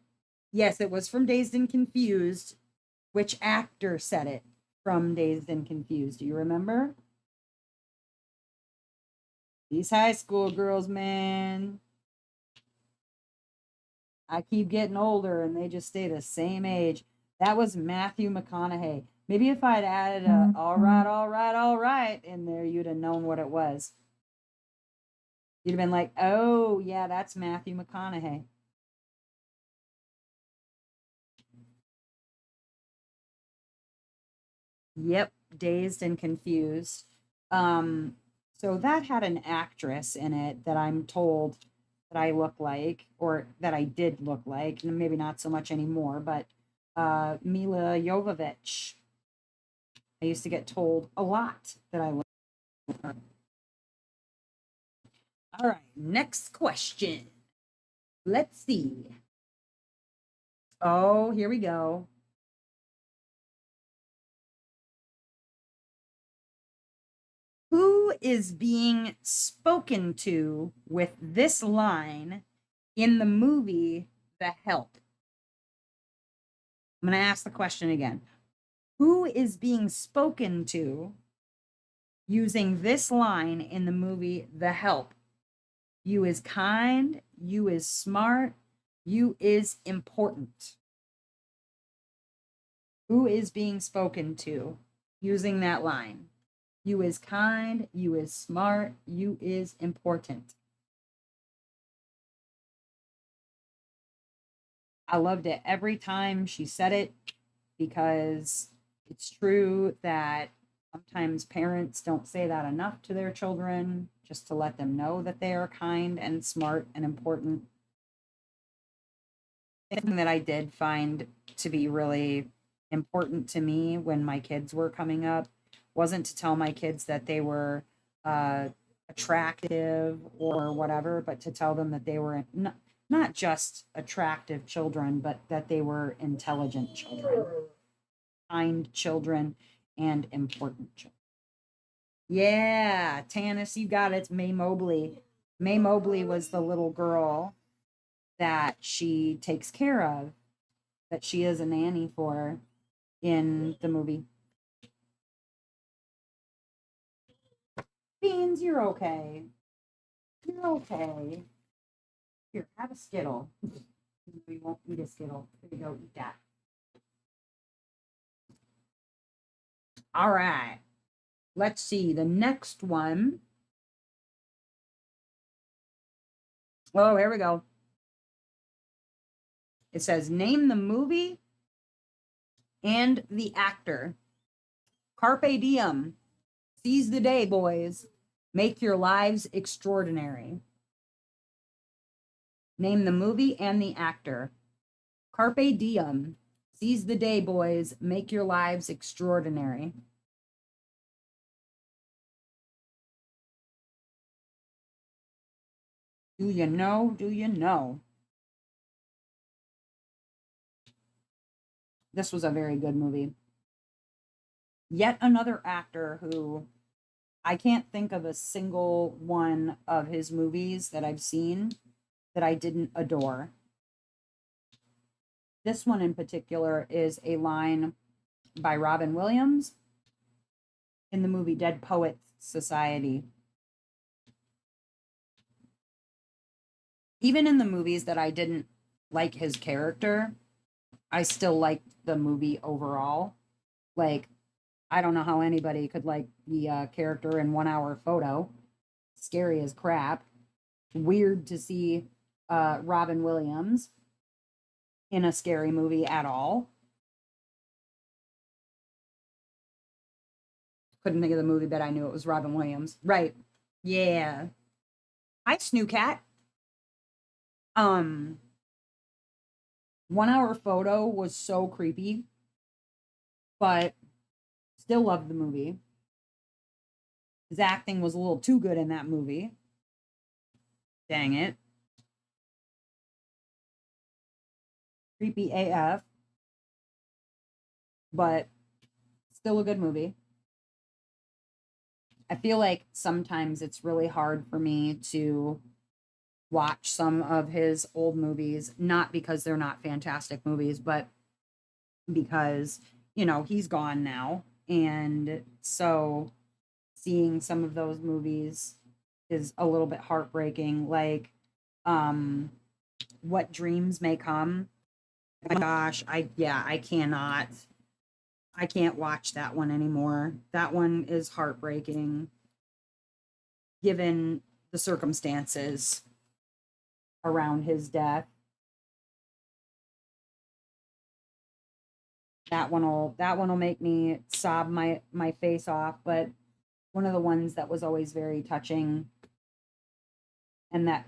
Yes, it was from Dazed and Confused. Which actor said it from Dazed and Confused? Do you remember? These high school girls, man. I keep getting older and they just stay the same age. That was Matthew McConaughey. Maybe if I'd added a all right, all right, all right in there, you'd have known what it was. You'd have been like, oh, yeah, that's Matthew McConaughey. Yep, Dazed and Confused. Um, so that had an actress in it that I'm told that I look like, or that I did look like, and maybe not so much anymore, but Mila Jovovich. I used to get told a lot that I look like her. All right, next question. Let's see. Oh, here we go. Who is being spoken to with this line in the movie The Help? I'm going to ask the question again. Who is being spoken to using this line in the movie The Help? You is kind, you is smart, you is important. Who is being spoken to using that line? You is kind, you is smart, you is important. I loved it every time she said it because it's true that sometimes parents don't say that enough to their children just to let them know that they are kind and smart and important. Something that I did find to be really important to me when my kids were coming up wasn't to tell my kids that they were uh, attractive or whatever, but to tell them that they were not just attractive children, but that they were intelligent children, kind children, and important children. Yeah, Tanis, you got it. It's May Mobley. May Mobley was the little girl that she takes care of, that she is a nanny for in the movie. Beans, you're okay. You're okay. Here, have a Skittle. We won't eat a Skittle. Here you go, eat that. All right. Let's see. The next one. Oh, here we go. It says, name the movie and the actor. Carpe diem. Seize the day, boys. Make your lives extraordinary. Name the movie and the actor. Carpe diem. Seize the day, boys. Make your lives extraordinary. Do you know? Do you know? This was a very good movie. Yet another actor who I can't think of a single one of his movies that I've seen that I didn't adore. This one in particular is a line by Robin Williams in the movie Dead Poets Society. Even in the movies that I didn't like his character, I still liked the movie overall. Like, I don't know how anybody could like the character in 1 Hour Photo. Scary as crap. Weird to see Robin Williams in a scary movie at all. Couldn't think of the movie, but I knew it was Robin Williams. Right. Yeah. Hi, Snookat. Um, 1 Hour Photo was so creepy, but still loved the movie. His acting was a little too good in that movie. Dang it. Creepy AF, but still a good movie. I feel like sometimes it's really hard for me to watch some of his old movies, not because they're not fantastic movies, but because, he's gone now. And so seeing some of those movies is a little bit heartbreaking. Like, What Dreams May Come. My gosh, I can't watch that one anymore. That one is heartbreaking given the circumstances around his death. That one will make me sob my face off, but one of the ones that was always very touching and that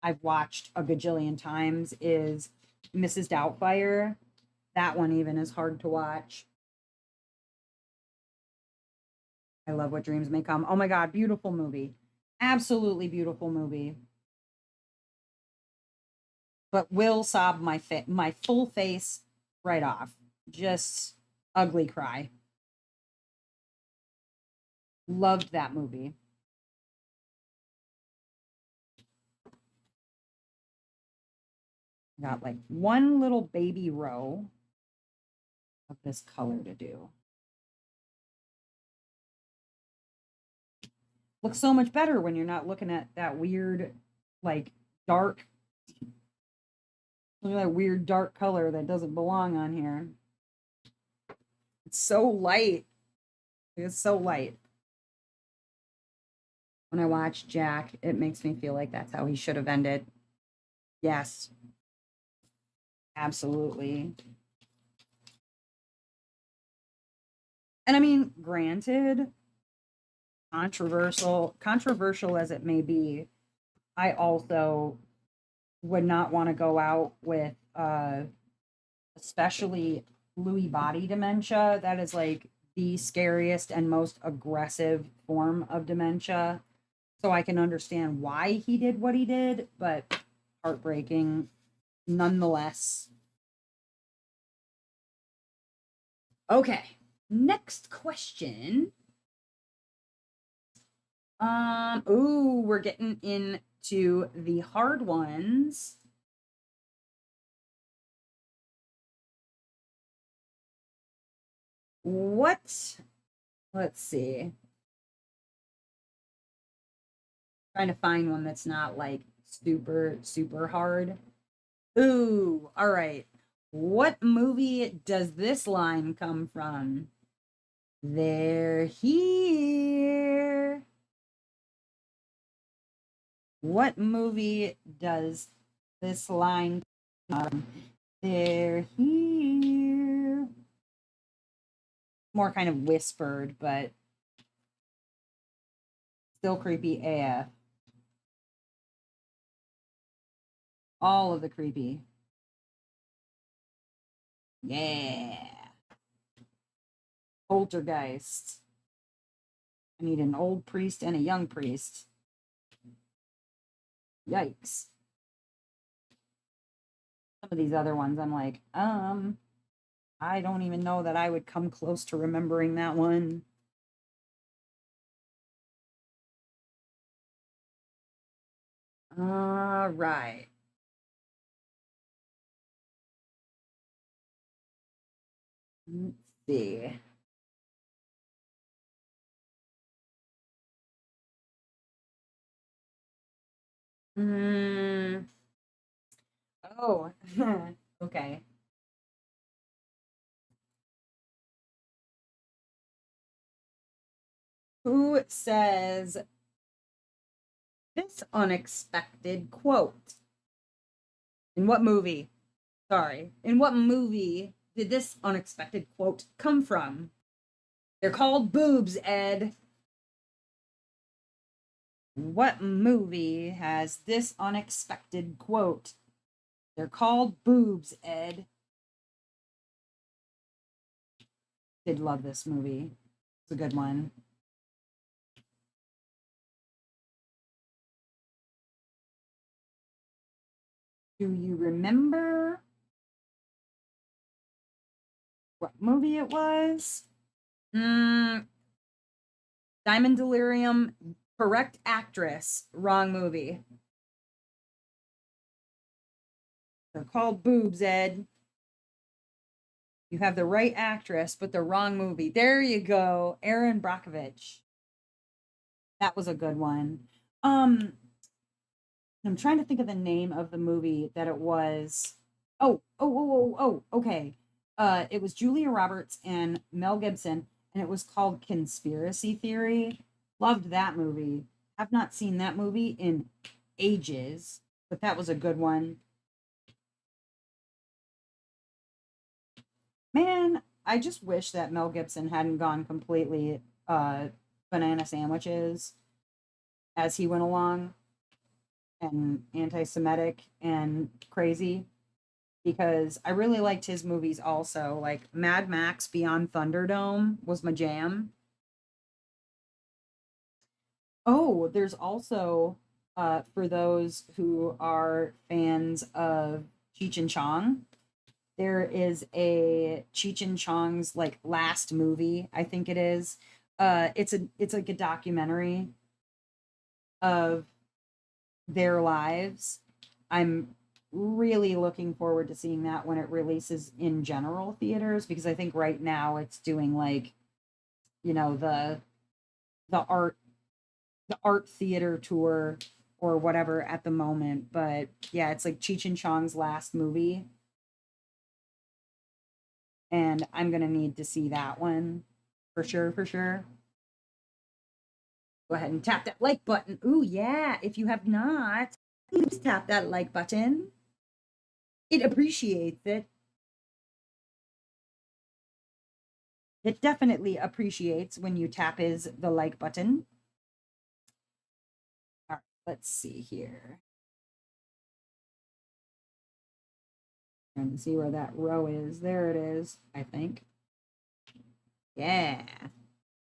I've watched a gajillion times is Mrs. Doubtfire. That one even is hard to watch. I love What Dreams May Come. Oh my god, beautiful movie. Absolutely beautiful movie. But will sob my full face right off. Just ugly cry. Loved that movie. Got like one little baby row of this color to do. Looks so much better when you're not looking at that weird, like dark, look at that weird dark color that doesn't belong on here. It's so light. It's so light. When I watch Jack, it makes me feel like that's how he should have ended. Yes, absolutely. And I mean, granted, controversial as it may be, I also would not want to go out with especially Lewy body dementia. That is like the scariest and most aggressive form of dementia. So I can understand why he did what he did, but heartbreaking nonetheless. Okay, next question. Ooh, we're getting into the hard ones. What? Let's see. Trying to find one that's not like super, super hard. Ooh, all right. What movie does this line come from? They're here. What movie does this line come from? They're here. More kind of whispered, but still creepy AF. All of the creepy. Yeah. Poltergeist. I need an old priest and a young priest. Yikes. Some of these other ones, I'm like, I don't even know that I would come close to remembering that one. All right. Let's see. Mm, oh, okay. Who says this unexpected quote? In what movie? Sorry. In what movie did this unexpected quote come from? They're called boobs, Ed. What movie has this unexpected quote? They're called boobs, Ed. Did love this movie. It's a good one. Do you remember what movie it was? Mm, Diamond Delirium, correct actress, wrong movie. They're called boobs, Ed. You have the right actress, but the wrong movie. There you go. Erin Brockovich. That was a good one. Um, I'm trying to think of the name of the movie that it was. Okay. It was Julia Roberts and Mel Gibson, and it was called Conspiracy Theory. Loved that movie. Have not seen that movie in ages, but that was a good one. Man, I just wish that Mel Gibson hadn't gone completely banana sandwiches as he went along and anti-Semitic and crazy, because I really liked his movies also. Like Mad Max Beyond Thunderdome was my jam. Oh, there's also for those who are fans of Cheech and Chong, there is a Cheech and Chong's like last movie, I think it is. It's like a documentary of their lives. I'm really looking forward to seeing that when it releases in general theaters, because I think right now it's doing like, you know, the art the art theater tour or whatever at the moment. But yeah, it's like Cheech and Chong's last movie, and I'm gonna need to see that one for sure, for sure. Go ahead and tap that like button. Ooh, yeah. If you have not, please tap that like button. It appreciates it. It definitely appreciates when you tap is the like button. All right, let's see here. Trying to see where that row is. There it is, I think. Yeah.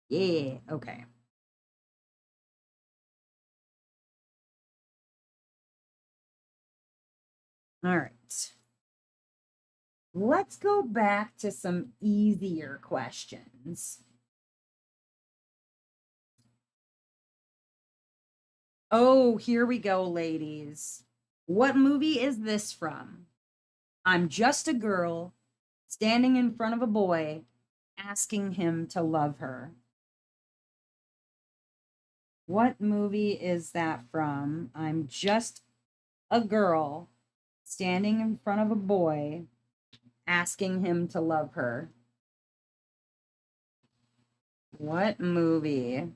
Yeah. Okay. All right. Let's go back to some easier questions. Oh, here we go, ladies. What movie is this from? I'm just a girl standing in front of a boy asking him to love her. What movie is that from? I'm just a girl standing in front of a boy asking him to love her. What movie?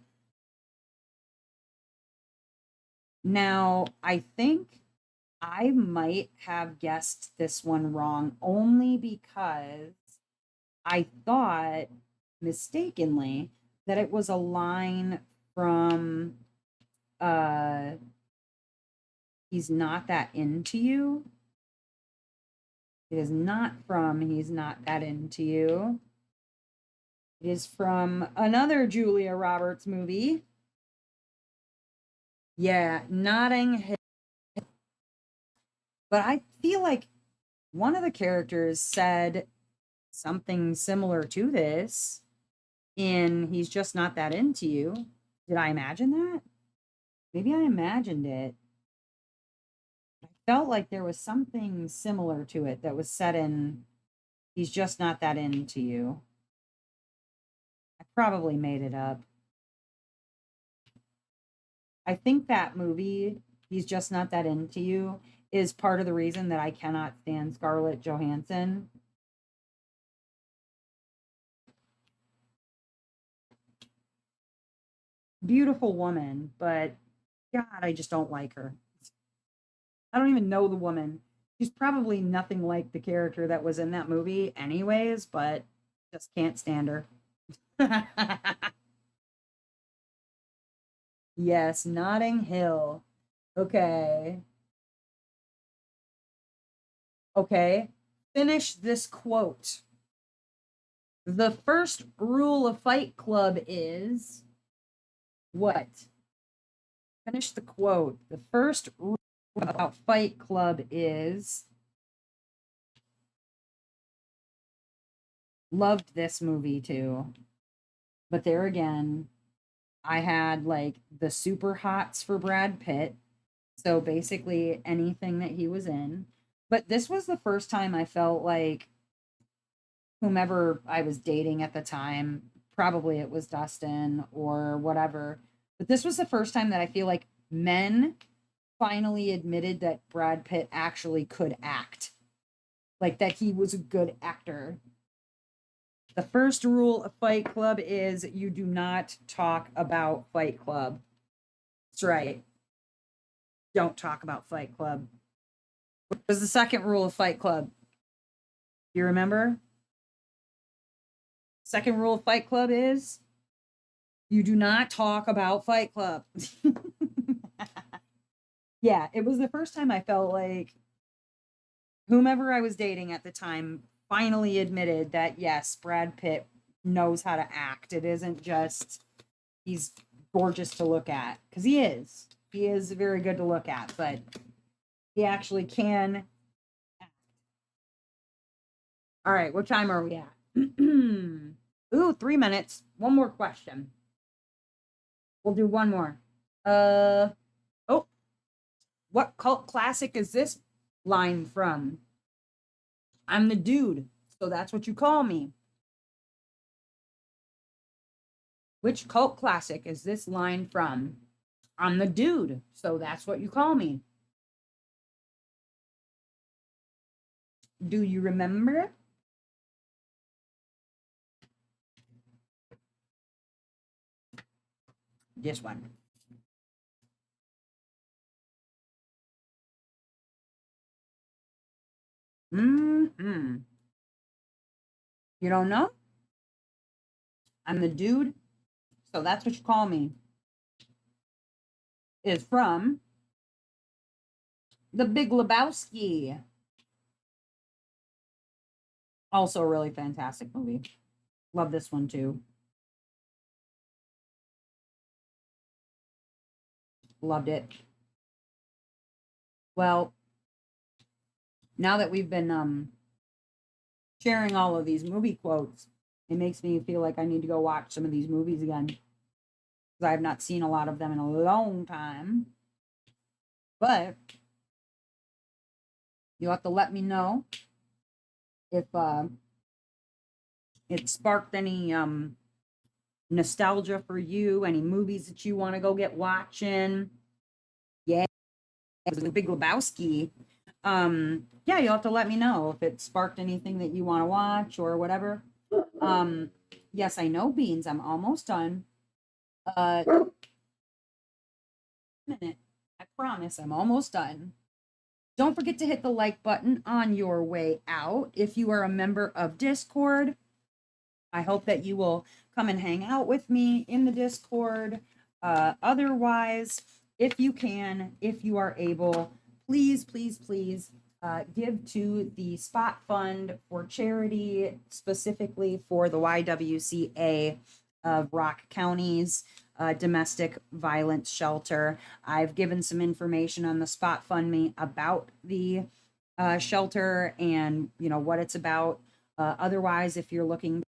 Now, I think I might have guessed this one wrong only because I thought mistakenly that it was a line from uh He's Not That Into You. It is not from He's Not That Into You. It is from another Julia Roberts movie. Yeah, Notting Hill. But I feel like one of the characters said something similar to this in He's Just Not That Into You. Did I imagine that? Maybe I imagined it. felt like there was something similar to it that was set in He's Just Not That Into You. I probably made it up. I think that movie, He's Just Not That Into You, is part of the reason that I cannot stand Scarlett Johansson. Beautiful woman, but God, I just don't like her. I don't even know the woman. She's probably nothing like the character that was in that movie, anyways, but just can't stand her. Yes, Notting Hill. Okay. Okay. Finish this quote. The first rule of Fight Club is what? Finish the quote. The first rule about Fight Club is loved this movie too. But there again, I had like the super hots for Brad Pitt. So basically anything that he was in. But this was the first time I felt like whomever I was dating at the time, probably it was Dustin or whatever. But this was the first time that I feel like men finally admitted that Brad Pitt actually could act. Like that he was a good actor. The first rule of Fight Club is you do not talk about Fight Club. That's right. Don't talk about Fight Club. What was the second rule of Fight Club? You remember? Second rule of Fight Club is you do not talk about Fight Club. Yeah, it was the first time I felt like whomever I was dating at the time finally admitted that yes, Brad Pitt knows how to act. It isn't just he's gorgeous to look at, because he is. He is very good to look at, but he actually can act. All right, what time are we at? Ooh, 3 minutes. One more question. We'll do one more. Oh, what cult classic is this line from? I'm the dude, so that's what you call me. Which cult classic is this line from? I'm the dude, so that's what you call me. Do you remember? This one. Mm-hmm. You don't know? I'm the dude, so that's what you call me. Is from The Big Lebowski. Also a really fantastic movie. Love this one too. Loved it. Well, now that we've been sharing all of these movie quotes, it makes me feel like I need to go watch some of these movies again, because I have not seen a lot of them in a long time. But you'll have to let me know if it sparked any nostalgia for you, any movies that you want to go get watching. Yeah, it was The Big Lebowski. Yeah, you'll have to let me know if it sparked anything that you want to watch or whatever. Yes, I know, Beans. I'm almost done. Minute. I promise I'm almost done. Don't forget to hit the like button on your way out. If you are a member of Discord, I hope that you will come and hang out with me in the Discord. Otherwise, if you can, if you are able, please, please, please give to the Spot Fund for charity, specifically for the YWCA of Rock County's domestic violence shelter. I've given some information on the Spot Fund me about the shelter and what it's about. Otherwise, if you're looking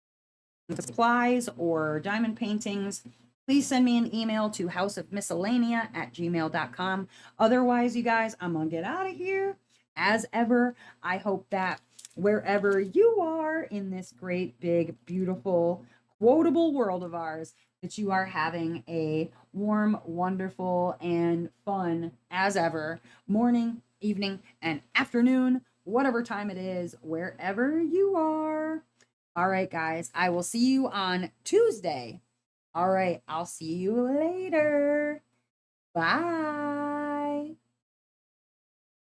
for supplies or diamond paintings, please send me an email to houseofmiscellanea@gmail.com. Otherwise, you guys, I'm going to get out of here. As ever, I hope that wherever you are in this great, big, beautiful, quotable world of ours, that you are having a warm, wonderful, and fun, as ever, morning, evening, and afternoon, whatever time it is, wherever you are. All right, guys, I will see you on Tuesday. All right, I'll see you later. Bye.